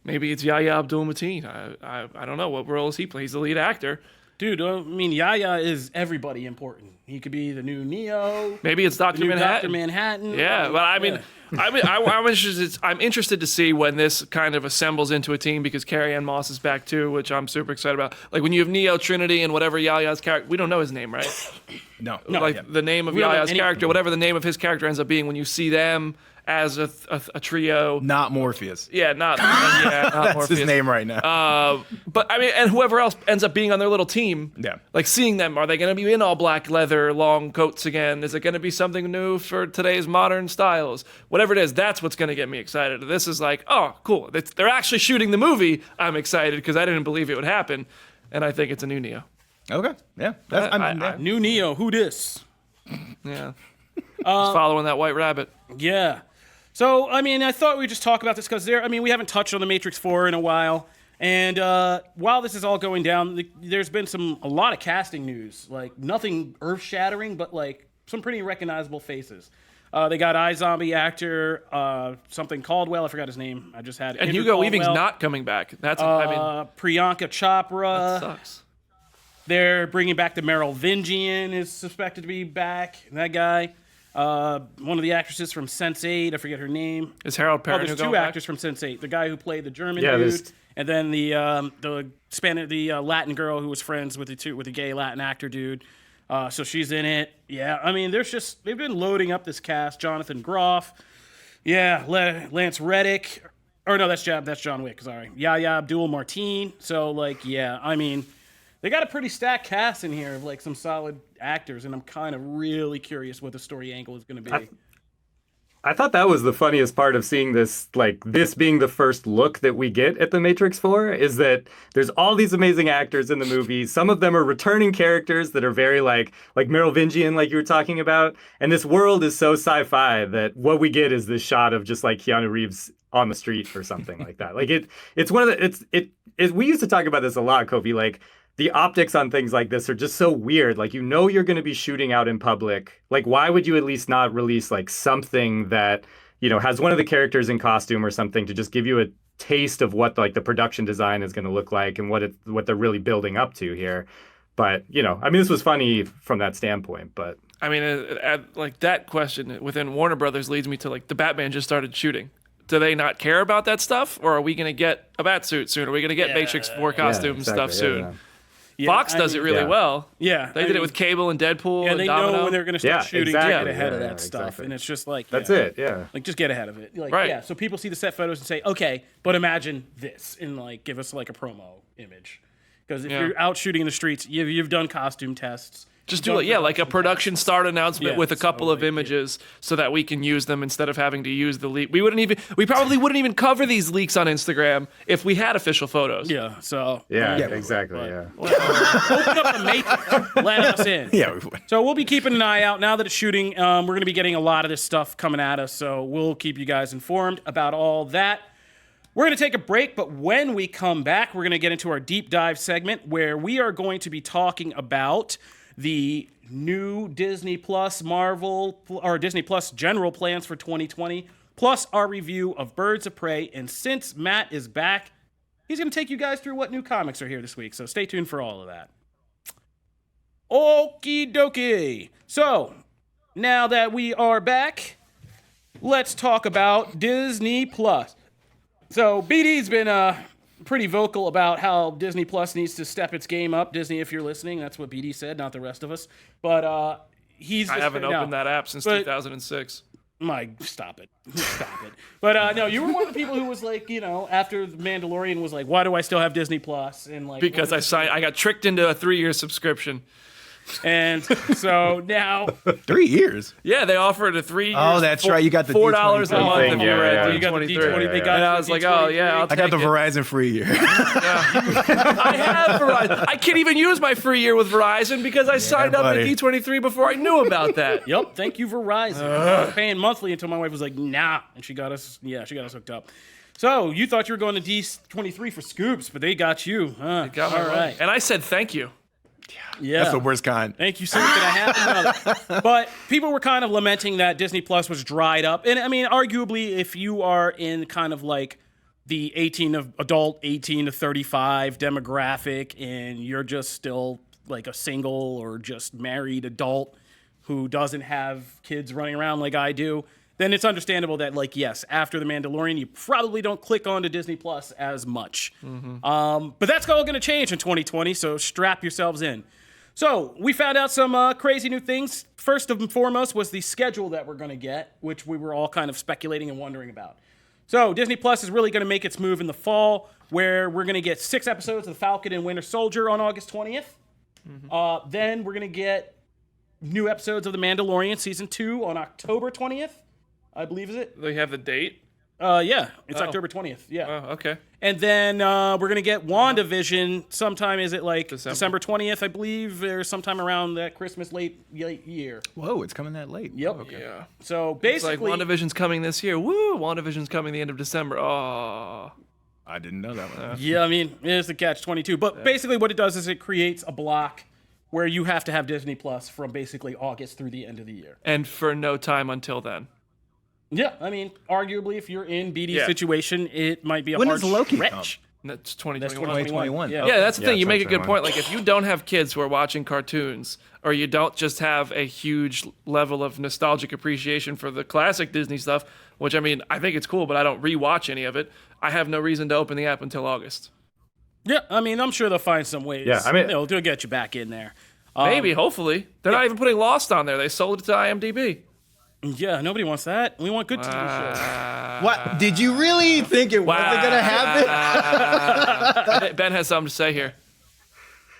[SPEAKER 2] Maybe it's Yahya Abdul-Mateen. I don't know. What role is he playing? He's the lead actor.
[SPEAKER 1] Dude, I mean, Yahya is everybody important. He could be the new Neo.
[SPEAKER 2] Maybe it's Dr. Manhattan.
[SPEAKER 1] Dr. Manhattan.
[SPEAKER 2] Yeah, but I mean, I'm interested to see when this kind of assembles into a team because Carrie-Anne Moss is back too, which I'm super excited about. Like when you have Neo, Trinity, and whatever Yahya's character, we don't know his name, right?
[SPEAKER 3] No.
[SPEAKER 2] Like the name of Yahya's character, whatever the name of his character ends up being, when you see them as a trio.
[SPEAKER 3] Not Morpheus.
[SPEAKER 2] Not
[SPEAKER 3] That's
[SPEAKER 2] Morpheus.
[SPEAKER 3] his name right now.
[SPEAKER 2] But I mean, and whoever else ends up being on their little team, like seeing them, are they going to be in all black leather, long coats again? Is it going to be something new for today's modern styles? Whatever it is, that's what's going to get me excited. This is like, oh, cool. They're actually shooting the movie. I'm excited because I didn't believe it would happen, and I think it's a new Neo.
[SPEAKER 3] Okay, yeah.
[SPEAKER 1] New Neo, who dis?
[SPEAKER 2] Yeah, just following that white rabbit.
[SPEAKER 1] Yeah. So, I mean, I thought we'd just talk about this because we haven't touched on the Matrix 4 in a while. And while this is all going down, there's been a lot of casting news. Like, nothing earth-shattering, but, like, some pretty recognizable faces. They got iZombie actor, something Caldwell. I forgot his name. I just had it.
[SPEAKER 2] And
[SPEAKER 1] Andrew
[SPEAKER 2] Hugo
[SPEAKER 1] Caldwell.
[SPEAKER 2] Weaving's not coming back. That's,
[SPEAKER 1] Priyanka Chopra.
[SPEAKER 2] that sucks.
[SPEAKER 1] They're bringing back the Meryl Vingian is suspected to be back. That guy. One of the actresses from Sense8, I forget her name.
[SPEAKER 2] Is Harold Perrin
[SPEAKER 1] there's
[SPEAKER 2] going
[SPEAKER 1] two
[SPEAKER 2] back?
[SPEAKER 1] actors from Sense8. The guy who played the German
[SPEAKER 4] there's-
[SPEAKER 1] dude, and then the Latin girl who was friends with the gay Latin actor dude. So she's in it. Yeah, I mean, they've been loading up this cast. Jonathan Groff. Yeah, Lance Reddick. Or no, that's John Wick. Sorry, Yahya Abdul-Mateen. So like, yeah, I mean, they got a pretty stacked cast in here of like some solid actors, and I'm kind of really curious what the story angle is going to be.
[SPEAKER 4] I thought that was the funniest part of seeing this, like this being the first look that we get at the Matrix 4, is that there's all these amazing actors in the movie. Some of them are returning characters that are very like Meryl Vingian, like you were talking about. And this world is so sci-fi that what we get is this shot of just like Keanu Reeves on the street or something like that. Like it's one of the, we used to talk about this a lot, Kofi, like, the optics on things like this are just so weird. Like, you know, you're going to be shooting out in public. Like, why would you at least not release like something that, you know, has one of the characters in costume or something to just give you a taste of what like the production design is going to look like and what they're really building up to here. But, you know, I mean, this was funny from that standpoint, but
[SPEAKER 2] I mean, like that question within Warner Brothers leads me to like the Batman just started shooting. Do they not care about that stuff, or are we going to get a Batsuit soon? Are we going to get Matrix 4 costume stuff soon?
[SPEAKER 1] Yeah,
[SPEAKER 2] Fox does it really well.
[SPEAKER 1] Yeah,
[SPEAKER 2] they did it with Cable and Deadpool.
[SPEAKER 1] Yeah,
[SPEAKER 2] and
[SPEAKER 1] they
[SPEAKER 2] Domino.
[SPEAKER 1] know when they're going to start shooting to get ahead of that
[SPEAKER 4] exactly.
[SPEAKER 1] stuff, and it's just like
[SPEAKER 4] that's it. Yeah,
[SPEAKER 1] like just get ahead of it. Like,
[SPEAKER 2] Right.
[SPEAKER 1] Yeah, so people see the set photos and say, okay, but imagine this, and like give us like a promo image, because if you're out shooting in the streets, you've done costume tests.
[SPEAKER 2] Just do it, like a production start announcement with a couple of images so that we can use them instead of having to use the leak. We probably wouldn't even cover these leaks on Instagram if we had official photos.
[SPEAKER 1] Yeah, so
[SPEAKER 4] exactly.
[SPEAKER 1] open up the Matrix, let us in.
[SPEAKER 3] Yeah, we would.
[SPEAKER 1] So we'll be keeping an eye out now that it's shooting. We're going to be getting a lot of this stuff coming at us, so we'll keep you guys informed about all that. We're going to take a break, but when we come back, we're going to get into our deep dive segment where we are going to be talking about the new Disney Plus Marvel or Disney Plus general plans for 2020, plus our review of Birds of Prey. And since Matt is back, he's going to take you guys through what new comics are here this week. So stay tuned for all of that. Okie dokie. So now that we are back, let's talk about Disney Plus. So BD's been pretty vocal about how Disney Plus needs to step its game up. Disney, if you're listening, that's what BD said, not the rest of us. But I
[SPEAKER 2] haven't opened that app since 2006.
[SPEAKER 1] Stop it. But no, you were one of the people who was like, you know, after The Mandalorian was like, why do I still have Disney Plus? And like,
[SPEAKER 2] because I got tricked into a 3-year subscription.
[SPEAKER 1] And so now
[SPEAKER 3] 3 years.
[SPEAKER 2] Yeah, they offered a 3 years.
[SPEAKER 3] Oh, that's right. You got the
[SPEAKER 2] $4 a
[SPEAKER 3] D23
[SPEAKER 2] month if
[SPEAKER 4] thing.
[SPEAKER 2] you were at
[SPEAKER 4] Yeah,
[SPEAKER 1] you got the
[SPEAKER 2] D23.
[SPEAKER 1] D20.
[SPEAKER 2] And I was like, oh yeah, I'll
[SPEAKER 3] I got the
[SPEAKER 2] take it.
[SPEAKER 3] Verizon free year.
[SPEAKER 2] I have Verizon. I can't even use my free year with Verizon because I signed up
[SPEAKER 3] buddy.
[SPEAKER 2] at D23 before I knew about that.
[SPEAKER 1] Yep, thank you, Verizon. I was paying monthly until my wife was like, nah, and she got us hooked up. So you thought you were going to D23 for scoops, but they got you.
[SPEAKER 2] Got my
[SPEAKER 1] all
[SPEAKER 2] money.
[SPEAKER 1] right.
[SPEAKER 2] And I said thank you.
[SPEAKER 1] Yeah.
[SPEAKER 3] That's the worst kind.
[SPEAKER 1] Thank you, sir. Can I have another? But people were kind of lamenting that Disney Plus was dried up. And I mean, arguably, if you are in kind of like the 18 to 35 demographic and you're just still like a single or just married adult who doesn't have kids running around like I do, then it's understandable that, like, yes, after The Mandalorian, you probably don't click on to Disney Plus as much. But that's all going to change in 2020, so strap yourselves in. So we found out some crazy new things. First and foremost was the schedule that we're going to get, which we were all kind of speculating and wondering about. So Disney Plus is really going to make its move in the fall, where we're going to get 6 episodes of The Falcon and Winter Soldier on August 20th. Then we're going to get new episodes of The Mandalorian Season 2 on October 20th, I believe, is it?
[SPEAKER 2] They have the date?
[SPEAKER 1] Yeah, it's October 20th, yeah.
[SPEAKER 2] Oh, okay.
[SPEAKER 1] And then we're going to get Wanda Vision sometime, is it like December 20th, I believe, or sometime around that Christmas late year.
[SPEAKER 3] Whoa, it's coming that late.
[SPEAKER 1] Yep.
[SPEAKER 3] Okay.
[SPEAKER 2] Yeah.
[SPEAKER 1] So
[SPEAKER 2] It's like
[SPEAKER 1] basically...
[SPEAKER 2] WandaVision's coming this year. Woo! WandaVision's coming the end of December. Oh.
[SPEAKER 3] I didn't know that one.
[SPEAKER 1] Yeah, I mean, it's the catch-22. But basically what it does is it creates a block where you have to have Disney Plus from basically August through the end of the year.
[SPEAKER 2] And for no time until then.
[SPEAKER 1] Yeah, I mean, arguably, if you're in BD's situation, it might be a
[SPEAKER 3] When
[SPEAKER 1] hard
[SPEAKER 3] does Loki
[SPEAKER 1] stretch.
[SPEAKER 2] That's
[SPEAKER 1] That's
[SPEAKER 2] 2021.
[SPEAKER 3] 2021.
[SPEAKER 1] Yeah.
[SPEAKER 2] Yeah, that's the thing. You make a good
[SPEAKER 3] 2021.
[SPEAKER 2] point. Like, if you don't have kids who are watching cartoons, or you don't just have a huge level of nostalgic appreciation for the classic Disney stuff, which, I mean, I think it's cool, but I don't rewatch any of it, I have no reason to open the app until August.
[SPEAKER 1] Yeah, I mean, I'm sure they'll find some ways.
[SPEAKER 4] Yeah, I mean-
[SPEAKER 1] they'll get you back in there.
[SPEAKER 2] Maybe, hopefully. They're not even putting Lost on there. They sold it to IMDb.
[SPEAKER 1] Yeah, nobody wants that. We want good TV shows.
[SPEAKER 3] What? Did you really think it wasn't going to happen?
[SPEAKER 2] Ben has something to say here.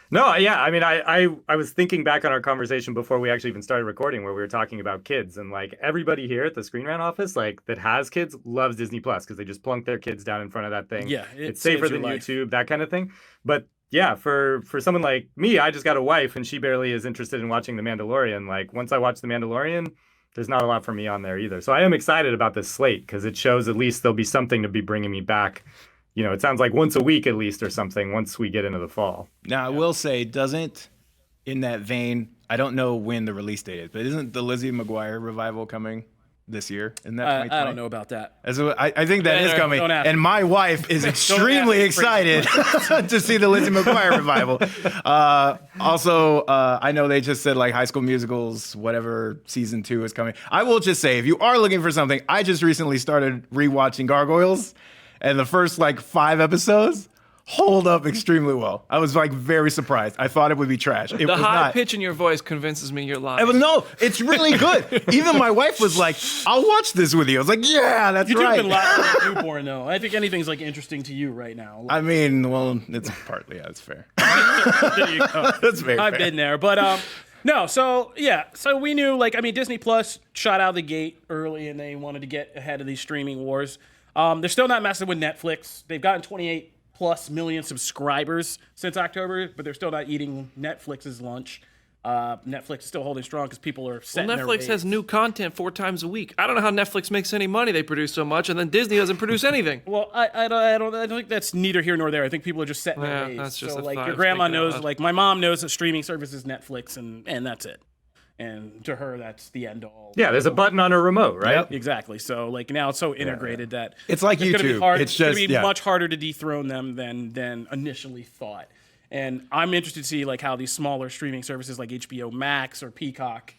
[SPEAKER 4] No, yeah. I mean, I was thinking back on our conversation before we actually even started recording, where we were talking about kids, and like everybody here at the Screen Rant office, like that has kids, loves Disney Plus because they just plunk their kids down in front of that thing.
[SPEAKER 1] Yeah,
[SPEAKER 4] it's safer
[SPEAKER 1] saves your
[SPEAKER 4] than
[SPEAKER 1] life.
[SPEAKER 4] YouTube, that kind of thing. But yeah, for someone like me, I just got a wife, and she barely is interested in watching The Mandalorian. Like once I watch The Mandalorian, there's not a lot for me on there either. So I am excited about this slate because it shows at least there'll be something to be bringing me back. You know, it sounds like once a week at least or something once we get into the fall.
[SPEAKER 3] Now, I will say, in that vein, I don't know when the release date is, but isn't the Lizzie McGuire revival coming this year? Isn't that 2020?
[SPEAKER 1] I don't know about that.
[SPEAKER 3] I think that is coming,
[SPEAKER 1] don't ask me.
[SPEAKER 3] and my wife is extremely excited to see the Lizzie McGuire revival. Also, I know they just said like High School Musicals, whatever season 2 is coming. I will just say, if you are looking for something, I just recently started rewatching Gargoyles, and the first like 5 episodes hold up extremely well. I was like very surprised. I thought it would be trash. It
[SPEAKER 2] The
[SPEAKER 3] was
[SPEAKER 2] high
[SPEAKER 3] not.
[SPEAKER 2] pitch in your voice convinces me you're lying.
[SPEAKER 3] No, it's really good. Even my wife was like, "I'll watch this with you." I was like, "Yeah, that's
[SPEAKER 1] YouTube's
[SPEAKER 3] right."
[SPEAKER 1] been laughing at newborn, though. I think anything's like interesting to you right now.
[SPEAKER 3] I mean, well, it's partly, yeah, it's fair.
[SPEAKER 1] There you go.
[SPEAKER 3] That's very
[SPEAKER 1] I've
[SPEAKER 3] fair.
[SPEAKER 1] been there, but no. So yeah, so we knew like I mean Disney Plus shot out of the gate early, and they wanted to get ahead of these streaming wars. They're still not messing with Netflix. They've gotten 28+ million subscribers since October, but they're still not eating Netflix's lunch. Netflix is still holding strong because people are set in their
[SPEAKER 2] Netflix has
[SPEAKER 1] ways.
[SPEAKER 2] new content 4 times a week. I don't know how Netflix makes any money. They produce so much, and then Disney doesn't produce anything.
[SPEAKER 1] Well, I don't think that's neither here nor there. I think people are just set in
[SPEAKER 2] Yeah,
[SPEAKER 1] their ways.
[SPEAKER 2] that's just
[SPEAKER 1] so
[SPEAKER 2] a
[SPEAKER 1] like
[SPEAKER 2] thought I
[SPEAKER 1] your
[SPEAKER 2] was
[SPEAKER 1] grandma
[SPEAKER 2] thinking out
[SPEAKER 1] knows,
[SPEAKER 2] loud.
[SPEAKER 1] like my mom knows that streaming service is Netflix, and that's it. And to her, that's the end all.
[SPEAKER 4] Yeah, there's a button on her remote, right?
[SPEAKER 3] Yep.
[SPEAKER 1] Exactly. So like now it's so integrated that
[SPEAKER 3] It's like
[SPEAKER 1] gonna be
[SPEAKER 3] YouTube.
[SPEAKER 1] hard.
[SPEAKER 3] It's
[SPEAKER 1] gonna
[SPEAKER 3] just-
[SPEAKER 1] be
[SPEAKER 3] yeah.
[SPEAKER 1] much harder to dethrone them than initially thought. And I'm interested to see like how these smaller streaming services like HBO Max or Peacock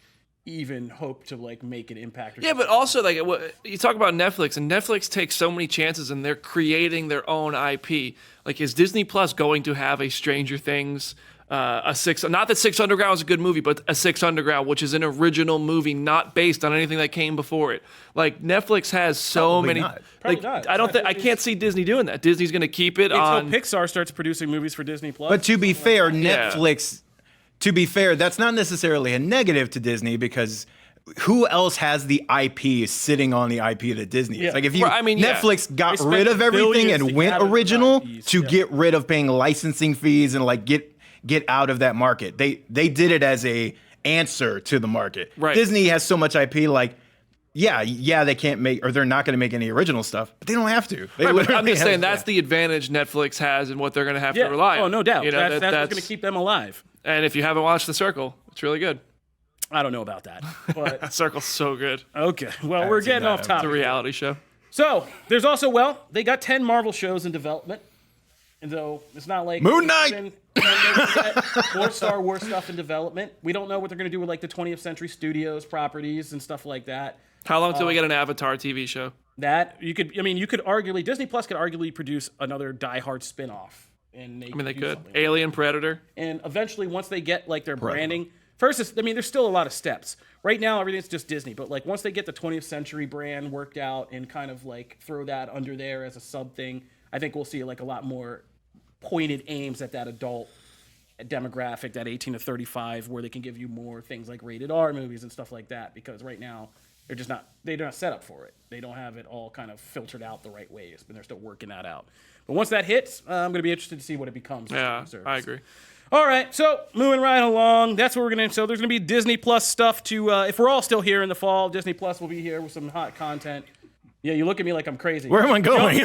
[SPEAKER 1] even hope to like make an impact. Or
[SPEAKER 2] Yeah, but also like you talk about Netflix, and Netflix takes so many chances, and they're creating their own IP. Like, is Disney Plus going to have a Stranger Things? Not that Six Underground is a good movie, but a Six Underground, which is an original movie, not based on anything that came before it. Like Netflix has so
[SPEAKER 3] Probably
[SPEAKER 2] many.
[SPEAKER 3] not.
[SPEAKER 1] Probably
[SPEAKER 2] Like,
[SPEAKER 1] not.
[SPEAKER 2] I can't see Disney doing that. Disney's going to keep it
[SPEAKER 1] until
[SPEAKER 2] on.
[SPEAKER 1] Pixar starts producing movies for Disney Plus.
[SPEAKER 3] But to be fair,
[SPEAKER 2] Yeah.
[SPEAKER 3] Netflix, to be fair, that's not necessarily a negative to Disney because who else has the IP sitting on the IP that Disney is?
[SPEAKER 1] Yeah.
[SPEAKER 3] Like if you,
[SPEAKER 2] Well, I mean, yeah.
[SPEAKER 3] Netflix got
[SPEAKER 1] They spent
[SPEAKER 3] rid of everything
[SPEAKER 1] billions
[SPEAKER 3] and
[SPEAKER 1] to
[SPEAKER 3] went
[SPEAKER 1] gather those
[SPEAKER 3] original
[SPEAKER 1] IPs,
[SPEAKER 3] to
[SPEAKER 1] yeah.
[SPEAKER 3] get rid of paying licensing fees and like get out of that market. They did it as a answer to the market.
[SPEAKER 2] Right.
[SPEAKER 3] Disney has so much IP, like, yeah, they can't make, or they're not going to make any original stuff, but they don't have to. They
[SPEAKER 2] Right, but I'm
[SPEAKER 3] literally
[SPEAKER 2] just saying
[SPEAKER 3] have-
[SPEAKER 2] that's the advantage Netflix has and what they're going to have
[SPEAKER 1] yeah.
[SPEAKER 2] to rely on.
[SPEAKER 1] Oh, no doubt.
[SPEAKER 2] You know,
[SPEAKER 1] That's what's going to keep them alive.
[SPEAKER 2] And if you haven't watched The Circle, it's really good.
[SPEAKER 1] I don't know about that, but
[SPEAKER 2] Circle's so good.
[SPEAKER 1] okay. Well, we're
[SPEAKER 3] seen
[SPEAKER 1] getting
[SPEAKER 3] that.
[SPEAKER 1] off
[SPEAKER 2] It's
[SPEAKER 1] topic.
[SPEAKER 2] a reality show.
[SPEAKER 1] So there's also they got 10 Marvel shows in development, and so it's not like
[SPEAKER 3] Moon Knight!
[SPEAKER 1] and they got more Star Wars stuff in development. We don't know what they're going to do with like the 20th Century Studios properties and stuff like that.
[SPEAKER 2] How long till we get an Avatar TV show?
[SPEAKER 1] That you could arguably Disney Plus could arguably produce another Die Hard spinoff and
[SPEAKER 2] I mean, they
[SPEAKER 1] do
[SPEAKER 2] could.
[SPEAKER 1] something.
[SPEAKER 2] Alien, Predator.
[SPEAKER 1] And eventually, once they get like their branding, first, there's still a lot of steps. Right now, everything's just Disney. But like once they get the 20th Century brand worked out and kind of like throw that under there as a sub thing, I think we'll see like a lot more pointed aims at that adult demographic, that 18 to 35, where they can give you more things like rated R movies and stuff like that. Because right now, they're not set up for it. They don't have it all kind of filtered out the right ways, but they're still working that out. But once that hits, I'm going to be interested to see what it becomes.
[SPEAKER 2] Yeah, I agree.
[SPEAKER 1] All right, so moving right along, that's what we're going to. So there's going to be Disney Plus stuff to. If we're all still here in the fall, Disney Plus will be here with some hot content. Yeah, you look at me like I'm crazy.
[SPEAKER 3] Where am I going?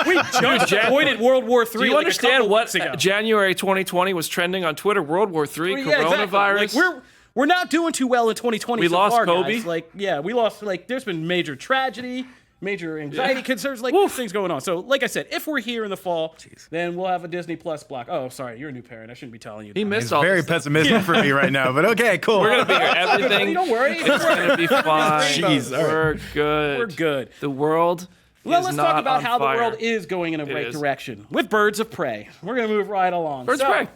[SPEAKER 1] We just avoided World War III.
[SPEAKER 2] Do you understand what January 2020 was trending on Twitter? World War III, coronavirus.
[SPEAKER 1] Exactly. Like, we're not doing too well in 2020.
[SPEAKER 2] We lost
[SPEAKER 1] far,
[SPEAKER 2] Kobe.
[SPEAKER 1] Guys. We lost. There's been major tragedy, major anxiety concerns, things going on. So, like I said, if we're here in the fall, then we'll have a Disney Plus block. Oh, sorry, you're a new parent. I shouldn't be telling you.
[SPEAKER 2] He missed
[SPEAKER 3] It's
[SPEAKER 2] all
[SPEAKER 3] very
[SPEAKER 2] this.
[SPEAKER 3] pessimistic for me right now, but okay, cool.
[SPEAKER 2] We're gonna be here. Everything.
[SPEAKER 1] Don't worry.
[SPEAKER 2] It's gonna be fine.
[SPEAKER 3] Jeez, all right.
[SPEAKER 2] We're good.
[SPEAKER 1] We're good.
[SPEAKER 2] The world.
[SPEAKER 1] Well,
[SPEAKER 2] is
[SPEAKER 1] let's
[SPEAKER 2] not
[SPEAKER 1] talk about
[SPEAKER 2] on
[SPEAKER 1] how
[SPEAKER 2] fire.
[SPEAKER 1] the world is going in a right
[SPEAKER 2] is.
[SPEAKER 1] direction with Birds of Prey. We're gonna move right along.
[SPEAKER 2] Birds of Prey.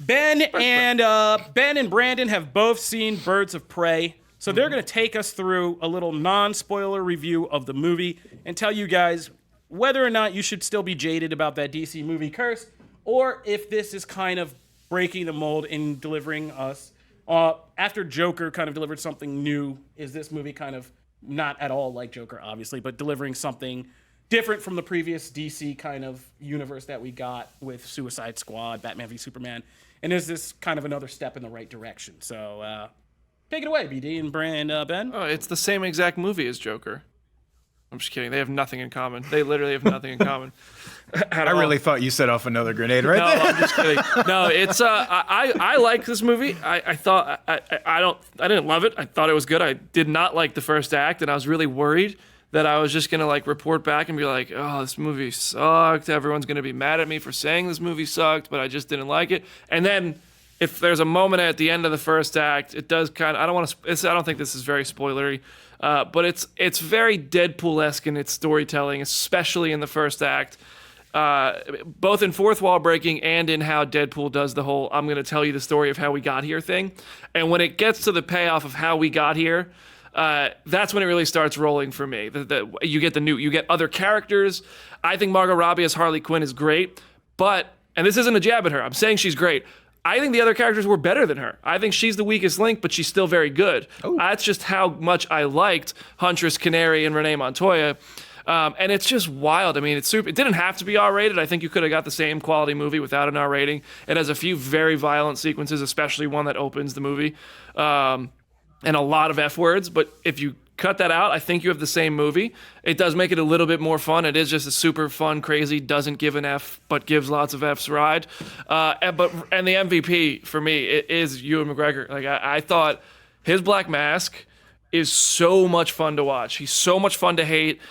[SPEAKER 1] Ben and Brandon have both seen Birds of Prey, so they're going to take us through a little non-spoiler review of the movie and tell you guys whether or not you should still be jaded about that DC movie curse, or if this is kind of breaking the mold in delivering us. After Joker kind of delivered something new, is this movie kind of not at all like Joker, obviously, but delivering something different from the previous DC kind of universe that we got with Suicide Squad, Batman v Superman, and is this kind of another step in the right direction? So take it away, BD and Ben.
[SPEAKER 2] Oh, it's the same exact movie as Joker. I'm just kidding. They have nothing in common. They literally have nothing in common.
[SPEAKER 3] I really thought you set off another grenade right
[SPEAKER 2] No,
[SPEAKER 3] there.
[SPEAKER 2] I'm just kidding. No, it's I like this movie. I thought I didn't love it. I thought it was good. I did not like the first act, and I was really worried that I was just gonna report back and be like, oh, this movie sucked. Everyone's gonna be mad at me for saying this movie sucked, but I just didn't like it. And then if there's a moment at the end of the first act, it does kind of. I don't think this is very spoilery, but it's very Deadpool-esque in its storytelling, especially in the first act. Both in fourth wall breaking and in how Deadpool does the whole I'm going to tell you the story of how we got here thing. And when it gets to the payoff of how we got here, that's when it really starts rolling for me. You get other characters. I think Margot Robbie as Harley Quinn is great, and this isn't a jab at her. I'm saying she's great. I think the other characters were better than her. I think she's the weakest link, but she's still very good. That's just how much I liked Huntress, Canary, and Renee Montoya. And it's just wild. I mean, it didn't have to be R-rated. I think you could have got the same quality movie without an R rating. It has a few very violent sequences, especially one that opens the movie, and a lot of F words. But if you cut that out, I think you have the same movie. It does make it a little bit more fun. It is just a super fun, crazy, doesn't give an F, but gives lots of Fs ride. And the MVP for me is Ewan McGregor. I thought his Black Mask is so much fun to watch. He's so much fun to hate.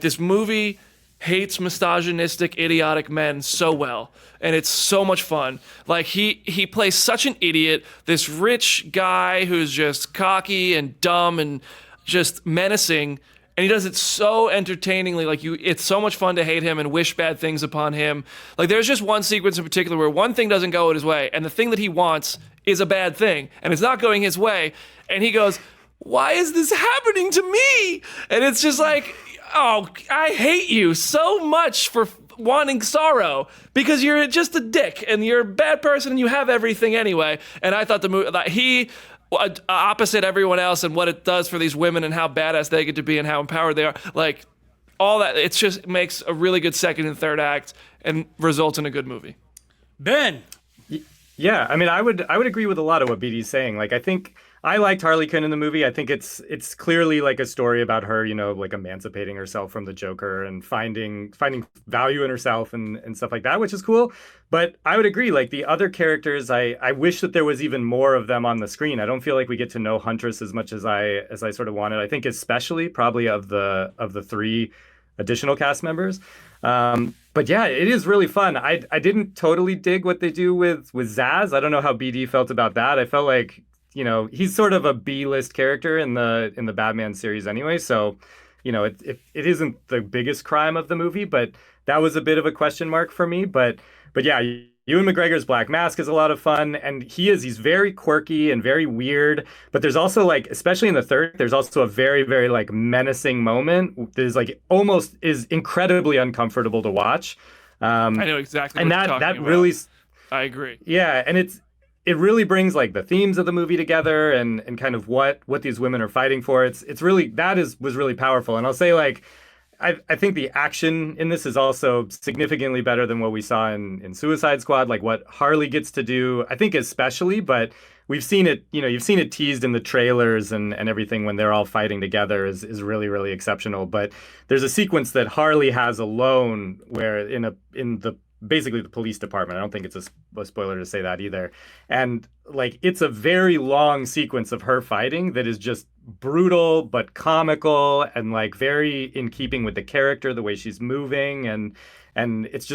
[SPEAKER 2] This movie hates misogynistic, idiotic men so well, and it's so much fun. He plays such an idiot, this rich guy who's just cocky and dumb and just menacing, and he does it so entertainingly. It's so much fun to hate him and wish bad things upon him. There's just one sequence in particular where one thing doesn't go his way, and the thing that he wants is a bad thing, and it's not going his way, and he goes, why is this happening to me? And it's just oh, I hate you so much for wanting sorrow because you're just a dick and you're a bad person and you have everything anyway. And I thought the movie, he, opposite everyone else and what it does for these women and how badass they get to be and how empowered they are, all that, it just makes a really good second and third act and results in a good movie.
[SPEAKER 1] Ben.
[SPEAKER 4] Yeah, I mean, I would agree with a lot of what BD's saying. I think I liked Harley Quinn in the movie. I think it's clearly a story about her, emancipating herself from the Joker and finding value in herself and stuff like that, which is cool. But I would agree, the other characters, I wish that there was even more of them on the screen. I don't feel like we get to know Huntress as much as I sort of wanted. I think especially probably of the three additional cast members. But yeah, it is really fun. I didn't totally dig what they do with Zaz. I don't know how BD felt about that. I felt like, he's sort of a B-list character in the Batman series anyway. So, it isn't the biggest crime of the movie, but that was a bit of a question mark for me. But but yeah, Ewan McGregor's Black Mask is a lot of fun, and he's very quirky and very weird. But there's also like, especially in the third, there's also a very, very like menacing moment. There's like almost is incredibly uncomfortable to watch.
[SPEAKER 2] I know exactly
[SPEAKER 4] and
[SPEAKER 2] what you're
[SPEAKER 4] that
[SPEAKER 2] talking about.
[SPEAKER 4] really,
[SPEAKER 2] I agree.
[SPEAKER 4] yeah, and it really brings like the themes of the movie together and kind of what these women are fighting for. It's really was really powerful. And I'll say like I think the action in this is also significantly better than what we saw in Suicide Squad, like what Harley gets to do, I think especially, but we've seen it, you've seen it teased in the trailers and everything when they're all fighting together is really, really exceptional. But there's a sequence that Harley has alone where basically the police department. I don't think it's a spoiler to say that either. And like, it's a very long sequence of her fighting that is just brutal, but comical and like very in keeping with the character, the way she's moving. And it's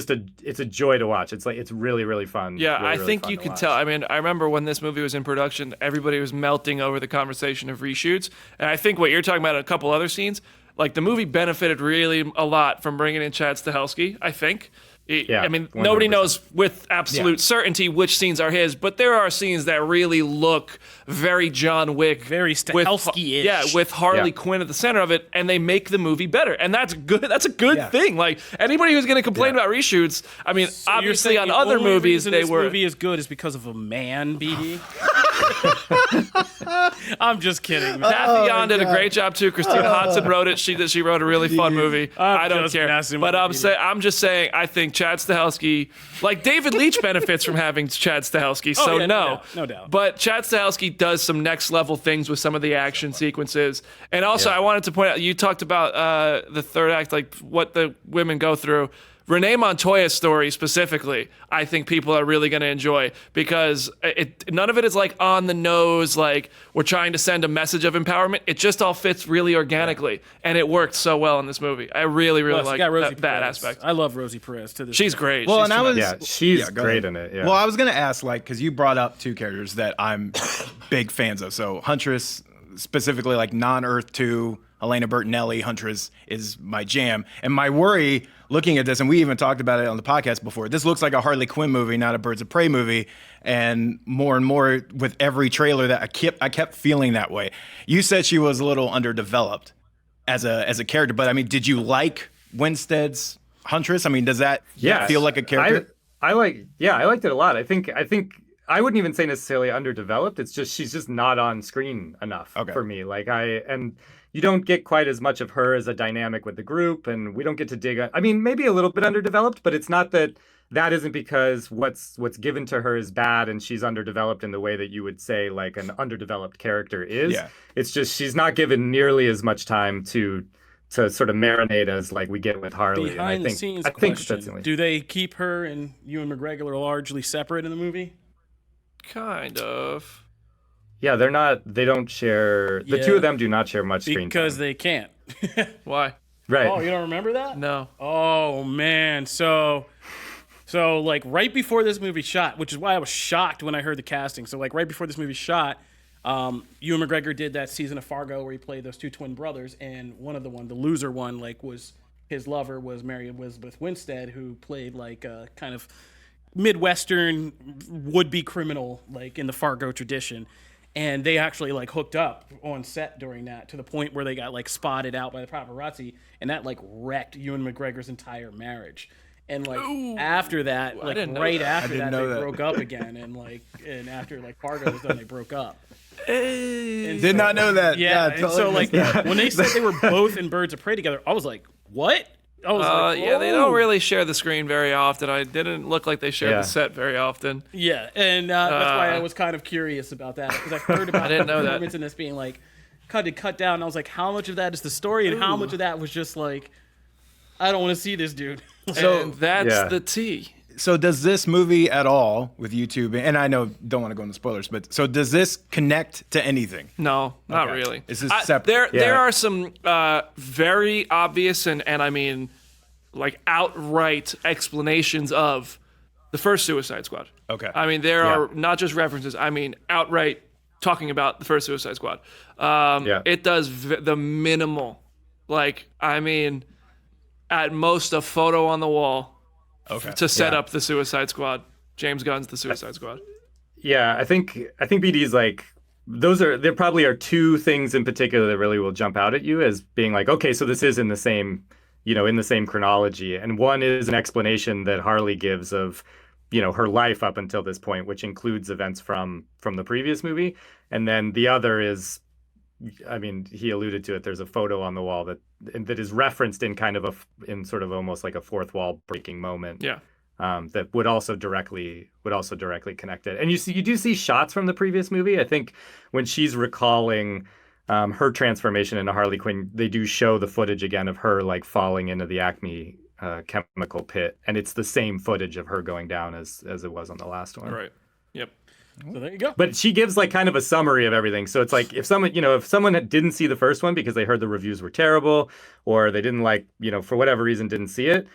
[SPEAKER 4] a joy to watch. It's like, it's really, really fun.
[SPEAKER 2] Yeah,
[SPEAKER 4] really,
[SPEAKER 2] I
[SPEAKER 4] really
[SPEAKER 2] think
[SPEAKER 4] fun
[SPEAKER 2] you
[SPEAKER 4] to
[SPEAKER 2] could
[SPEAKER 4] watch.
[SPEAKER 2] tell. I mean, I remember when this movie was in production, everybody was melting over the conversation of reshoots. And I think what you're talking about, a couple other scenes, like the movie benefited really a lot from bringing in Chad Stahelski, I think.
[SPEAKER 4] Yeah,
[SPEAKER 2] I mean,
[SPEAKER 4] 100%.
[SPEAKER 2] nobody knows with absolute certainty which scenes are his, but there are scenes that really look very John Wick,
[SPEAKER 1] Very Stahelski-ish.
[SPEAKER 2] Yeah, with Harley
[SPEAKER 4] Yeah.
[SPEAKER 2] Quinn at the center of it, and they make the movie better, and that's good. That's a good
[SPEAKER 3] Yeah.
[SPEAKER 2] thing. Like anybody who's going to complain about reshoots, I mean,
[SPEAKER 1] So you're
[SPEAKER 2] obviously
[SPEAKER 1] saying
[SPEAKER 2] on
[SPEAKER 1] the
[SPEAKER 2] other
[SPEAKER 1] only
[SPEAKER 2] movies
[SPEAKER 1] reason
[SPEAKER 2] they
[SPEAKER 1] this
[SPEAKER 2] were.
[SPEAKER 1] movie is good is because of a man, BD. I'm just kidding, man.
[SPEAKER 2] Kathy Yon did a great job too. Christina Hodson wrote it. She wrote a really fun movie. I don't
[SPEAKER 1] just
[SPEAKER 2] care,
[SPEAKER 1] messing
[SPEAKER 2] but
[SPEAKER 1] with you.
[SPEAKER 2] I'm just saying. I think Chad Stahelski, like David Leitch, benefits from having Chad Stahelski. So
[SPEAKER 1] yeah,
[SPEAKER 2] no
[SPEAKER 1] doubt.
[SPEAKER 2] But Chad Stahelski does some next level things with some of the action sequences. And also, I wanted to point out, you talked about the third act, like what the women go through. Renee Montoya's story specifically, I think people are really going to enjoy because none of it is like on the nose, like we're trying to send a message of empowerment. It just all fits really organically, and it worked so well in this movie. I really, really
[SPEAKER 1] Plus, you
[SPEAKER 2] like
[SPEAKER 1] got Rosie
[SPEAKER 2] that
[SPEAKER 1] Perez.
[SPEAKER 2] aspect.
[SPEAKER 1] I love Rosie Perez to this
[SPEAKER 2] She's
[SPEAKER 1] day.
[SPEAKER 2] great.
[SPEAKER 3] Well,
[SPEAKER 2] She's
[SPEAKER 3] and I was
[SPEAKER 4] Yeah, she's
[SPEAKER 3] go
[SPEAKER 4] great
[SPEAKER 3] ahead.
[SPEAKER 4] in it. Yeah.
[SPEAKER 3] Well, I was gonna ask, like, because you brought up two characters that I'm big fans of. So Huntress, specifically, like Non-Earth 2, Helena Bertinelli, Huntress is my jam. And my worry, looking at this, and we even talked about it on the podcast before, this looks like a Harley Quinn movie, not a Birds of Prey movie. And more with every trailer that I kept feeling that way. You said she was a little underdeveloped as a character, but I mean, did you like Winstead's Huntress? I mean, does that feel like a character?
[SPEAKER 4] I liked it a lot. I think I wouldn't even say necessarily underdeveloped. It's just she's just not on screen enough for me. Like and you don't get quite as much of her as a dynamic with the group, and we don't get to dig. I mean, maybe a little bit underdeveloped, but it's not that isn't because what's given to her is bad and she's underdeveloped in the way that you would say like an underdeveloped character is.
[SPEAKER 3] Yeah.
[SPEAKER 4] It's just she's not given nearly as much time to sort of marinate as like we get with Harley.
[SPEAKER 1] Behind
[SPEAKER 4] and
[SPEAKER 1] the scenes
[SPEAKER 4] I think
[SPEAKER 1] question,
[SPEAKER 4] that's the only.
[SPEAKER 1] do they keep her and Ewan McGregor largely separate in the movie?
[SPEAKER 2] Kind of.
[SPEAKER 4] Yeah, they don't share. The two of them do not share much screen time.
[SPEAKER 1] Because they can't.
[SPEAKER 2] Why?
[SPEAKER 4] Right.
[SPEAKER 1] Oh, you don't remember that?
[SPEAKER 2] No.
[SPEAKER 1] Oh man, so like right before this movie shot, which is why I was shocked when I heard the casting. So like right before this movie shot, Ewan McGregor did that season of Fargo where he played those two twin brothers, and the loser one, like was his lover was Mary Elizabeth Winstead, who played like a kind of Midwestern would-be criminal, like in the Fargo tradition. And they actually like hooked up on set during that to the point where they got like spotted out by the paparazzi, and that like wrecked Ewan McGregor's entire marriage. And like after that, like
[SPEAKER 2] didn't know
[SPEAKER 1] right
[SPEAKER 2] that.
[SPEAKER 1] after that,
[SPEAKER 3] know
[SPEAKER 1] they
[SPEAKER 3] that.
[SPEAKER 1] broke up again, and after like Fargo was done, they broke up.
[SPEAKER 3] Did not know that.
[SPEAKER 1] Yeah, and
[SPEAKER 3] totally
[SPEAKER 1] so like
[SPEAKER 3] missed that.
[SPEAKER 1] when they said they were both in Birds of Prey together, I was like, what? I was like,
[SPEAKER 2] Yeah, they
[SPEAKER 1] whoa.
[SPEAKER 2] don't really share the screen very often. I didn't look like they shared
[SPEAKER 4] Yeah.
[SPEAKER 2] the set very often.
[SPEAKER 1] Yeah, and that's why I was kind of curious about that, because I've heard about
[SPEAKER 2] didn't know that.
[SPEAKER 1] performance in this being like cut down. And I was like, how much of that is the story, and how much of that was just like, I don't want to see this dude.
[SPEAKER 2] And that's
[SPEAKER 4] Yeah.
[SPEAKER 2] the tea.
[SPEAKER 3] So does this movie at all with YouTube, and I know don't want to go into spoilers, but so does this connect to anything?
[SPEAKER 2] No, not
[SPEAKER 3] Okay.
[SPEAKER 2] really.
[SPEAKER 3] This is separate.
[SPEAKER 2] There
[SPEAKER 4] Yeah.
[SPEAKER 2] are some very obvious and I mean, like outright explanations of the first Suicide Squad.
[SPEAKER 3] Okay.
[SPEAKER 2] I mean, there are not just references. I mean, outright talking about the first Suicide Squad. It does the minimal. Like, I mean, at most a photo on the wall to set up the Suicide Squad. James Gunn's The Suicide Squad.
[SPEAKER 4] Yeah, I think BD's like there probably are two things in particular that really will jump out at you as being like, okay, so this is in the same chronology. And one is an explanation that Harley gives of, her life up until this point, which includes events from the previous movie. And then the other is, I mean, he alluded to it. There's a photo on the wall that is referenced in kind of in sort of almost like a fourth wall breaking moment.
[SPEAKER 2] Yeah.
[SPEAKER 4] That would also directly connect it. And you do see shots from the previous movie. I think when she's recalling her transformation into Harley Quinn, they do show the footage again of her like falling into the Acme chemical pit, and it's the same footage of her going down as it was on the last one.
[SPEAKER 2] Right. Yep.
[SPEAKER 1] So there you go.
[SPEAKER 4] But she gives like kind of a summary of everything. So it's like if someone didn't see the first one because they heard the reviews were terrible, or they didn't for whatever reason didn't see it,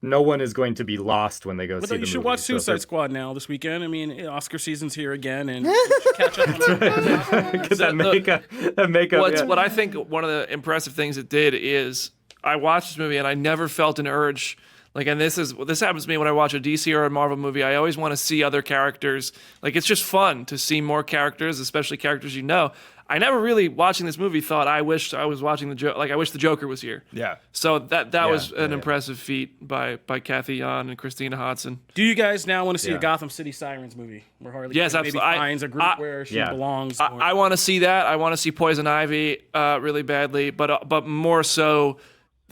[SPEAKER 4] no one is going to be lost when they go see the movie.
[SPEAKER 1] You should watch Suicide Squad now this weekend. I mean, Oscar season's here again, and you should catch up on
[SPEAKER 4] Because that makeup.
[SPEAKER 2] What I think one of the impressive things it did is I watched this movie and I never felt an urge. Like, and this happens to me when I watch a DC or a Marvel movie. I always want to see other characters. Like, it's just fun to see more characters, especially characters you know. I never really, watching this movie, thought I wished I was watching I wish the Joker was here.
[SPEAKER 3] Yeah.
[SPEAKER 2] So that was an impressive feat by Kathy Yan and Christina Hodson.
[SPEAKER 1] Do you guys now want to see a Gotham City Sirens movie where Harley Quinn maybe finds a group where she belongs?
[SPEAKER 2] I want to see that. I want to see Poison Ivy really badly, but more so,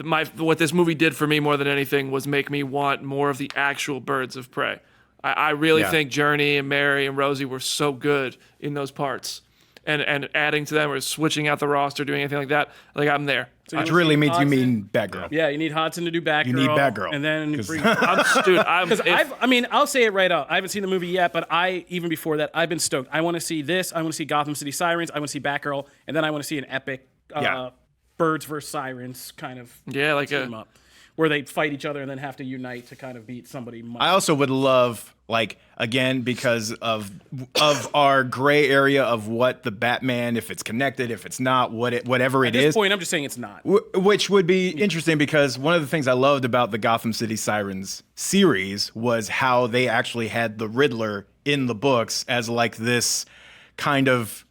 [SPEAKER 2] what this movie did for me more than anything was make me want more of the actual Birds of Prey. I really think Journey and Mary and Rosie were so good in those parts. And adding to them or switching out the roster, doing anything like that, like I'm there.
[SPEAKER 1] So
[SPEAKER 3] Which really means you mean Batgirl.
[SPEAKER 1] Yeah, you need Hodson to do Batgirl.
[SPEAKER 3] You need Batgirl.
[SPEAKER 1] And then bring... I'll say it right out. I haven't seen the movie yet, but even before that, I've been stoked. I want to see this. I want to see Gotham City Sirens. I want to see Batgirl. And then I want to see an epic Birds versus Sirens kind of team up, where they fight each other and then have to unite to kind of beat somebody.
[SPEAKER 3] I also would love, again, because of our gray area of what the Batman, if it's connected, if it's not, whatever it is.
[SPEAKER 1] At this point, I'm just saying it's not.
[SPEAKER 3] Which would be interesting because one of the things I loved about the Gotham City Sirens series was how they actually had the Riddler in the books as this kind of,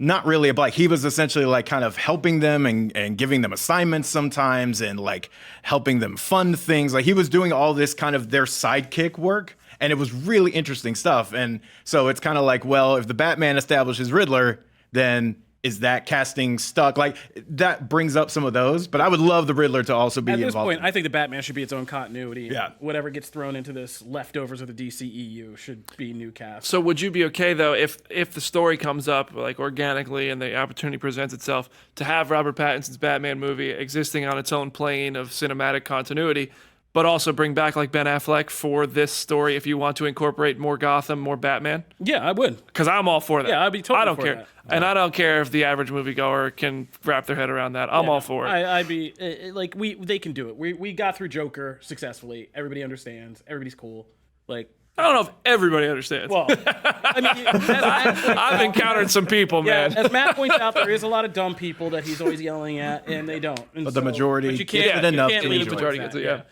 [SPEAKER 3] not really he was essentially kind of helping them and giving them assignments sometimes and helping them fund things. He was doing all this kind of their sidekick work, and it was really interesting stuff. And so it's kind of if the Batman establishes Riddler, then is that casting stuck? That brings up some of those, but I would love the Riddler to also be involved.
[SPEAKER 1] At this point, I think the Batman should be its own continuity.
[SPEAKER 3] Yeah.
[SPEAKER 1] Whatever gets thrown into this leftovers of the DCEU should be new cast.
[SPEAKER 2] So would you be okay, though, if the story comes up organically and the opportunity presents itself to have Robert Pattinson's Batman movie existing on its own plane of cinematic continuity, but also bring back Ben Affleck for this story if you want to incorporate more Gotham, more Batman?
[SPEAKER 1] Yeah, I would.
[SPEAKER 2] Because I'm all for that.
[SPEAKER 1] Yeah, I'd be totally
[SPEAKER 2] I don't
[SPEAKER 1] for
[SPEAKER 2] care.
[SPEAKER 1] that.
[SPEAKER 2] And I don't care if the average moviegoer can wrap their head around that. I'm all for it.
[SPEAKER 1] I'd be they can do it. We got through Joker successfully. Everybody understands. Everybody's cool.
[SPEAKER 2] I don't know if everybody understands.
[SPEAKER 1] Well, I mean,
[SPEAKER 2] I've encountered some people, man.
[SPEAKER 1] As Matt points out, there is a lot of dumb people that he's always yelling at, and they don't. And
[SPEAKER 3] but the majority,
[SPEAKER 1] but you can't leave the majority gets it. Yeah.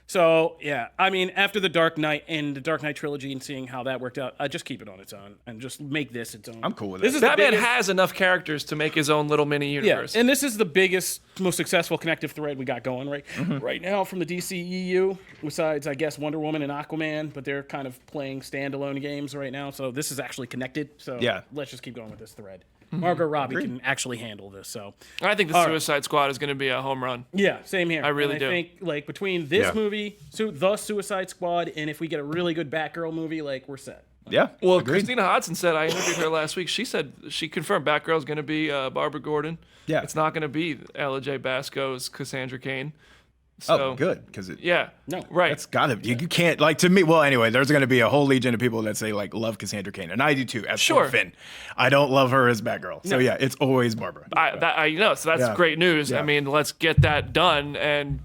[SPEAKER 1] So, I mean, after the Dark Knight and the Dark Knight trilogy and seeing how that worked out, just keep it on its own and just make this its own.
[SPEAKER 3] I'm cool with it.
[SPEAKER 2] Batman has enough characters to make his own little mini universe.
[SPEAKER 1] Yeah, and this is the biggest, most successful connective thread we got going right now from the DCEU, besides, I guess, Wonder Woman and Aquaman, but they're kind of playing standalone games right now, so this is actually connected. So let's just keep going with this thread. Margot Robbie can actually handle this. So
[SPEAKER 2] I think the Suicide Squad is going to be a home run.
[SPEAKER 1] Yeah, same here.
[SPEAKER 2] I really do.
[SPEAKER 1] I think between this movie, the Suicide Squad, and if we get a really good Batgirl movie, we're set.
[SPEAKER 3] Yeah.
[SPEAKER 2] Well, agreed. Christina Hodson said, I interviewed her last week. She said she confirmed Batgirl's going to be Barbara Gordon.
[SPEAKER 3] Yeah.
[SPEAKER 2] It's not going to be Ella J. Basco's Cassandra Cain. So,
[SPEAKER 3] good. Because
[SPEAKER 1] no,
[SPEAKER 2] right.
[SPEAKER 3] That's gotta. You can't to me. Well, anyway, there's gonna be a whole legion of people that say love Cassandra Cain, and I do too. As Finn, I don't love her as Batgirl. So it's always Barbara.
[SPEAKER 2] So that's great news.
[SPEAKER 3] Yeah.
[SPEAKER 2] I mean, let's get that done and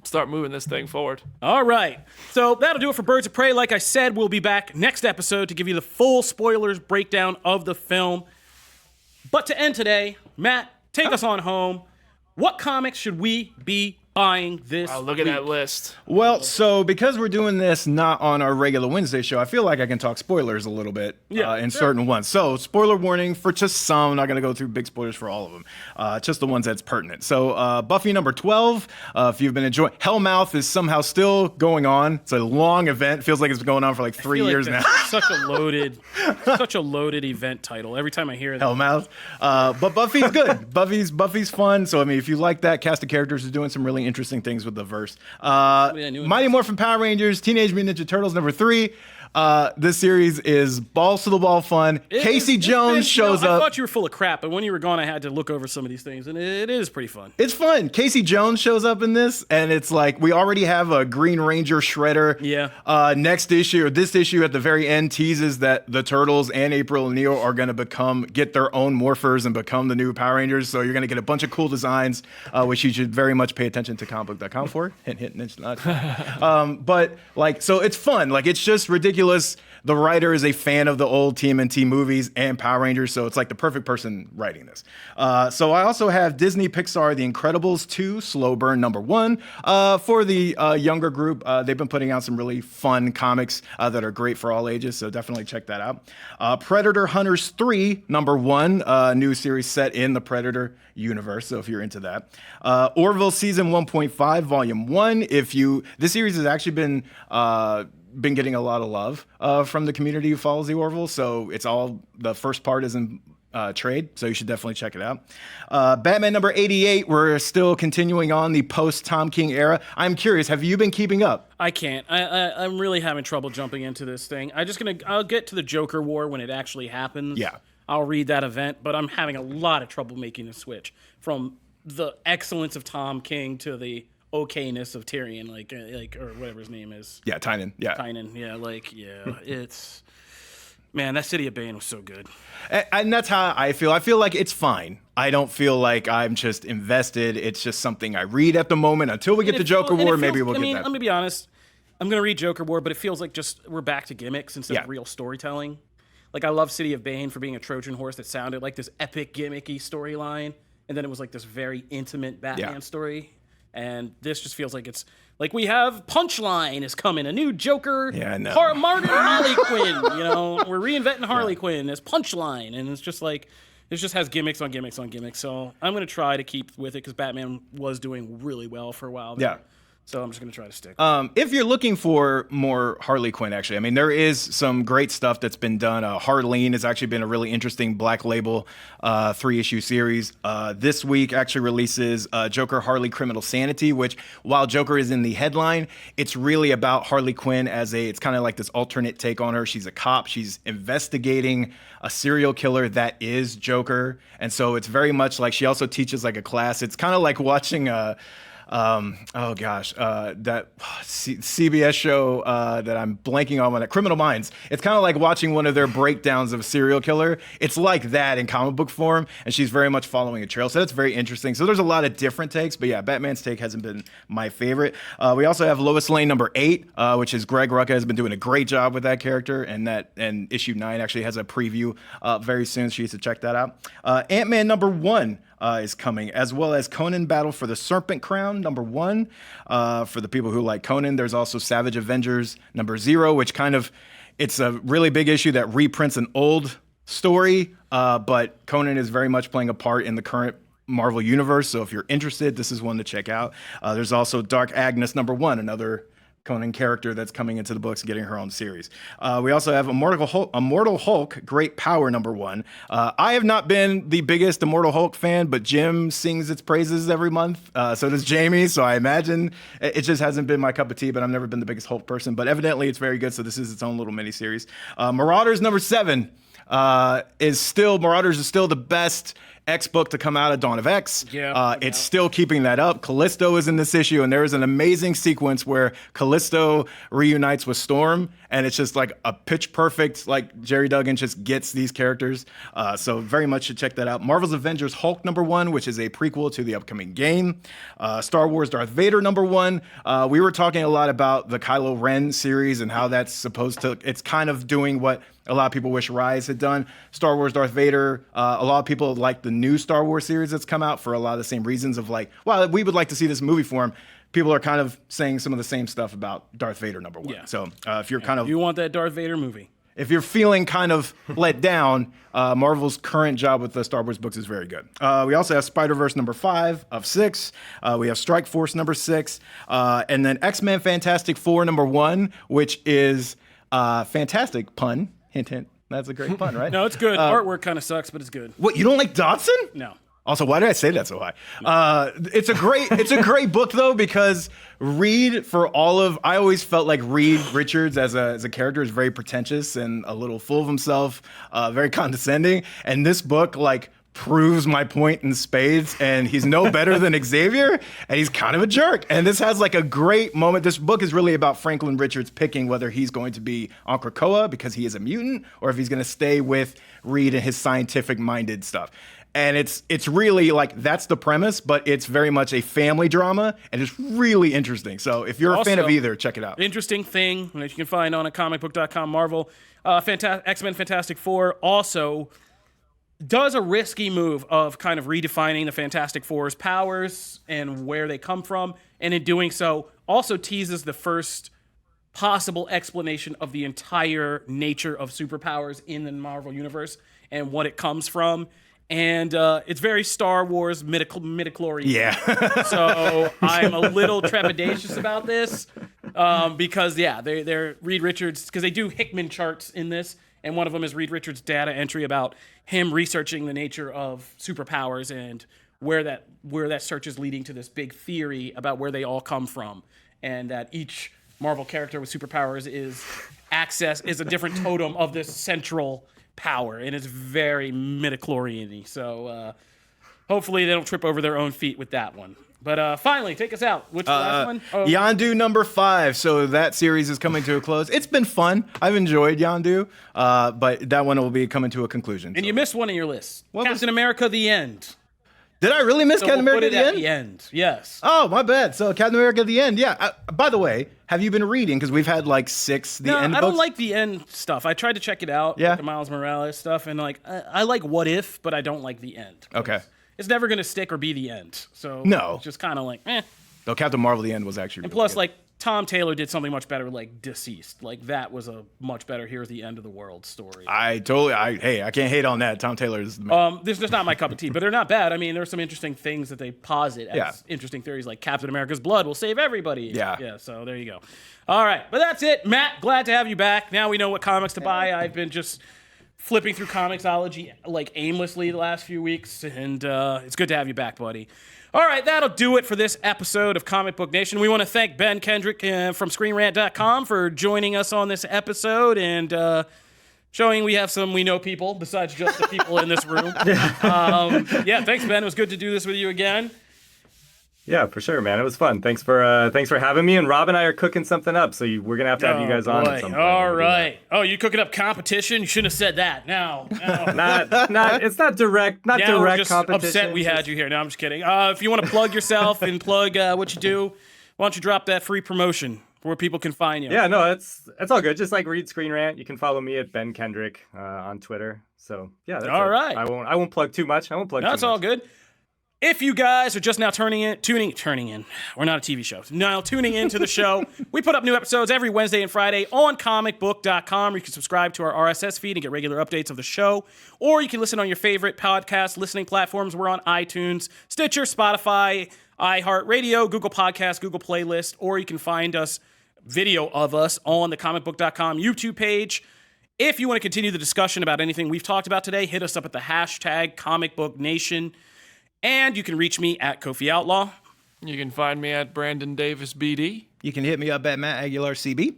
[SPEAKER 2] start moving this thing forward.
[SPEAKER 1] All right. So that'll do it for Birds of Prey. Like I said, we'll be back next episode to give you the full spoilers breakdown of the film. But to end today, Matt, take us on home. What comics should we be buying this.
[SPEAKER 2] Oh, look at that list.
[SPEAKER 3] Well, so because we're doing this not on our regular Wednesday show, I feel like I can talk spoilers a little bit in certain ones. So, spoiler warning for just some. I'm not going to go through big spoilers for all of them, just the ones that's pertinent. So, Buffy number 12, if you've been enjoying, Hellmouth is somehow still going on. It's a long event. Feels like it's been going on for like 3 years now.
[SPEAKER 1] Such a loaded event title. Every time I hear that.
[SPEAKER 3] Hellmouth. But Buffy's good. Buffy's fun. So, I mean, if you like that, cast of characters is doing some really interesting things with the verse. Mighty Morphin Power Rangers, Teenage Mutant Ninja Turtles number 3. This series is balls to the wall fun. Casey Jones shows up.
[SPEAKER 1] I thought you were full of crap, but when you were gone, I had to look over some of these things, and it is pretty fun.
[SPEAKER 3] It's fun. Casey Jones shows up in this, and it's like we already have a Green Ranger Shredder.
[SPEAKER 1] Yeah.
[SPEAKER 3] Next issue, or this issue at the very end, teases that the Turtles and April O'Neil are going to get their own morphers and become the new Power Rangers. So you're going to get a bunch of cool designs, which you should very much pay attention to Comicbook.com for. Hint, nudge. But like, so it's fun. Like, it's just ridiculous. The writer is a fan of the old TMNT movies and Power Rangers, so it's like the perfect person writing this. So I also have Disney Pixar The Incredibles 2 Slow Burn number 1. For the younger group, they've been putting out some really fun comics that are great for all ages, so definitely check that out. Predator Hunters 3 number 1, new series set in the Predator universe, so if you're into that. Orville Season 1.5 Volume 1. This series has actually been getting a lot of love from the community who follows the Orville. So the first part is in trade, so you should definitely check it out. Batman number 88, we're still continuing on the post-Tom King era. I'm curious, have you been keeping up?
[SPEAKER 1] I can't. I'm really having trouble jumping into this thing. I'll get to the Joker War when it actually happens.
[SPEAKER 3] Yeah.
[SPEAKER 1] I'll read that event, but I'm having a lot of trouble making the switch from the excellence of Tom King to the okayness of Tyrion, like or whatever his name is.
[SPEAKER 3] Yeah, Tynan. Yeah.
[SPEAKER 1] It's man, that City of Bane was so good.
[SPEAKER 3] And that's how I feel. I feel like it's fine. I don't feel like I'm just invested. It's just something I read at the moment until we get to Joker War. Maybe we'll get that.
[SPEAKER 1] Let me be honest. I'm gonna read Joker War, but it feels like just we're back to gimmicks instead of real storytelling. Like, I love City of Bane for being a Trojan horse that sounded like this epic gimmicky storyline, and then it was like this very intimate Batman story. And this just feels like it's like we have Punchline is coming, a new Joker.
[SPEAKER 3] Yeah, I know.
[SPEAKER 1] Martin Harley Quinn. We're reinventing Harley Quinn as Punchline, and it's just like it just has gimmicks on gimmicks on gimmicks. So I'm gonna try to keep with it because Batman was doing really well for a while there. Yeah. So I'm just going to try to stick.
[SPEAKER 3] If you're looking for more Harley Quinn, actually, I mean, there is some great stuff that's been done. Harleen has actually been a really interesting Black Label 3-issue series. This week actually releases Joker Harley Criminal Sanity, which, while Joker is in the headline, it's really about Harley Quinn it's kind of like this alternate take on her. She's a cop. She's investigating a serial killer that is Joker. And so it's very much like she also teaches like a class. It's kind of like watching that CBS show that I'm blanking on it, Criminal Minds. It's kind of like watching one of their breakdowns of a serial killer. It's like that in comic book form, and she's very much following a trail. So that's very interesting. So there's a lot of different takes, but yeah, Batman's take hasn't been my favorite. We also have Lois Lane number 8, which is Greg Rucka has been doing a great job with that character, and issue 9 actually has a preview very soon, so you should check that out. Ant-Man number 1 is coming, as well as Conan Battle for the Serpent Crown number 1. For the people who like Conan, there's also Savage Avengers number 0, which it's a really big issue that reprints an old story, but Conan is very much playing a part in the current Marvel universe. So if you're interested, this is one to check out. There's also Dark Agnes number 1, another Conan character that's coming into the books and getting her own series. We also have Immortal Hulk, Great Power number 1. I have not been the biggest Immortal Hulk fan, but Jim sings its praises every month. So does Jamie. So I imagine it just hasn't been my cup of tea, but I've never been the biggest Hulk person. But evidently it's very good. So this is its own little miniseries. Marauders number 7 Marauders is still the best X book to come out of Dawn of X. It's still keeping that up. Callisto is in this issue, and there is an amazing sequence where Callisto reunites with Storm, and it's just like a pitch perfect, like Jerry Duggan just gets these characters. So very much should check that out. Marvel's Avengers Hulk number 1, which is a prequel to the upcoming game. Star Wars Darth Vader number 1. We were talking a lot about the Kylo Ren series and how that's it's kind of doing what A lot of people wish Rise had done. Star Wars Darth Vader. A lot of people like the new Star Wars series that's come out for a lot of the same reasons of like, well, we would like to see this movie form. People are kind of saying some of the same stuff about Darth Vader #1.
[SPEAKER 1] Yeah.
[SPEAKER 3] So if you're kind of...
[SPEAKER 1] You want that Darth Vader movie.
[SPEAKER 3] If you're feeling kind of let down, Marvel's current job with the Star Wars books is very good. We also have Spider-Verse #5 of 6. We have Strike Force #6. And then X-Men Fantastic Four #1, which is fantastic pun. Hint, hint. That's a great pun, right?
[SPEAKER 1] No, it's good. Artwork kind of sucks, but it's good.
[SPEAKER 3] What, you don't like Dodson?
[SPEAKER 1] No.
[SPEAKER 3] Also, why did I say that so high? It's a great book though, because Reed, I always felt like Reed Richards as a character is very pretentious and a little full of himself, very condescending. And this book like proves my point in spades, and he's no better than Xavier, and he's kind of a jerk. And this has like a great moment. This book is really about Franklin Richards picking whether he's going to be on Krakoa because he is a mutant, or if he's going to stay with Reed and his scientific-minded stuff. And it's really like, that's the premise, but it's very much a family drama, and it's really interesting. So if you're a fan of either, check it out.
[SPEAKER 1] Interesting thing that you can find on a Comicbook.com. Marvel, X-Men Fantastic Four also does a risky move of kind of redefining the Fantastic Four's powers and where they come from, and in doing so, also teases the first possible explanation of the entire nature of superpowers in the Marvel Universe and what it comes from. And it's very Star Wars midichlorian.
[SPEAKER 3] Yeah.
[SPEAKER 1] So I'm a little trepidatious about this because, they're Reed Richards, because they do Hickman charts in this, and one of them is Reed Richards' data entry about him researching the nature of superpowers and where that search is leading to this big theory about where they all come from, and that each Marvel character with superpowers is a different totem of this central power, and it's very midichlorian-y. So hopefully they don't trip over their own feet with that one. But finally, take us out. What's the last one? Oh.
[SPEAKER 3] Yondu #5. So that series is coming to a close. It's been fun. I've enjoyed Yondu, but that one will be coming to a conclusion.
[SPEAKER 1] And you missed one in your list. Captain America: The End.
[SPEAKER 3] Did I really miss Captain America:
[SPEAKER 1] The End? Yes.
[SPEAKER 3] Oh, my bad. So Captain America: The End. Yeah. By the way, have you been reading? Because we've had like 6 The End books.
[SPEAKER 1] I don't like The End stuff. I tried to check it out.
[SPEAKER 3] Yeah.
[SPEAKER 1] Like the Miles Morales stuff, and like I like What If, but I don't like The End.
[SPEAKER 3] Okay.
[SPEAKER 1] It's never going to stick or be the end. So
[SPEAKER 3] no.
[SPEAKER 1] It's just kind of like, eh.
[SPEAKER 3] Though Captain Marvel: The End was actually really
[SPEAKER 1] And plus,
[SPEAKER 3] good.
[SPEAKER 1] like, Tom Taylor did something much better, like Deceased. Like, that was a much better here's the end of the world story.
[SPEAKER 3] I can't hate on that. Tom Taylor is the man.
[SPEAKER 1] This is just not my cup of tea, but they're not bad. I mean, there's some interesting things that they posit as interesting theories, like Captain America's blood will save everybody.
[SPEAKER 3] Yeah.
[SPEAKER 1] So there you go. All right. But that's it. Matt, glad to have you back. Now we know what comics to buy. I've been just flipping through Comixology like aimlessly the last few weeks, and it's good to have you back, buddy. All right, that'll do it for this episode of Comic Book Nation. We want to thank Ben Kendrick from ScreenRant.com for joining us on this episode and showing we know people besides just the people in this room. Thanks, Ben. It was good to do this with you again.
[SPEAKER 4] Yeah, for sure, man. It was fun. Thanks for having me. And Rob and I are cooking something up, so we're gonna have to have you guys on at some point.
[SPEAKER 1] All right. Oh, you cooking up competition? You shouldn't have said that. No.
[SPEAKER 4] Not. It's not direct. Not
[SPEAKER 1] now
[SPEAKER 4] direct
[SPEAKER 1] we're just
[SPEAKER 4] competition.
[SPEAKER 1] Upset we had you here. No, I'm just kidding. If you want to plug yourself and plug what you do, why don't you drop that free promotion where people can find you?
[SPEAKER 4] Yeah, no, it's all good. Just like read Screen Rant. You can follow me at Ben Kendrick on Twitter. So yeah, that's
[SPEAKER 1] all right.
[SPEAKER 4] I won't plug too much.
[SPEAKER 1] That's all good. If you guys are just now tuning in, we're not a TV show. Now tuning into the show, we put up new episodes every Wednesday and Friday on Comicbook.com. You can subscribe to our RSS feed and get regular updates of the show. Or you can listen on your favorite podcast listening platforms. We're on iTunes, Stitcher, Spotify, iHeartRadio, Google Podcasts, Google Playlist, or you can find us, video of us, on the Comicbook.com YouTube page. If you want to continue the discussion about anything we've talked about today, hit us up at the hashtag ComicBookNation. And you can reach me at Kofi Outlaw.
[SPEAKER 2] You can find me at Brandon Davis BD.
[SPEAKER 3] You can hit me up at Matt Aguilar CB.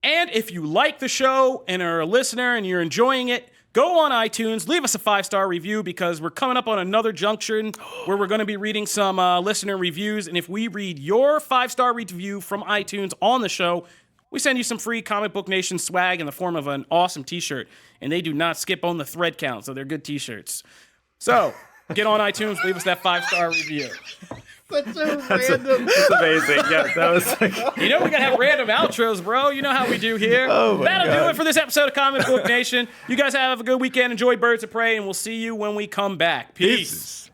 [SPEAKER 1] And if you like the show and are a listener and you're enjoying it, go on iTunes, leave us a 5-star review, because we're coming up on another junction where we're going to be reading some listener reviews. And if we read your 5-star review from iTunes on the show, we send you some free Comic Book Nation swag in the form of an awesome t-shirt. And they do not skip on the thread count, so they're good t-shirts. So get on iTunes, leave us that 5-star review.
[SPEAKER 3] Such a random.
[SPEAKER 4] It's amazing. Yeah, that was like.
[SPEAKER 1] You know we gotta have random outros, bro. You know how we do here.
[SPEAKER 3] Oh my
[SPEAKER 1] That'll do
[SPEAKER 3] God.
[SPEAKER 1] it for this episode of Comic Book Nation. You guys have a good weekend. Enjoy Birds of Prey, and we'll see you when we come back. Peace.
[SPEAKER 3] Peace.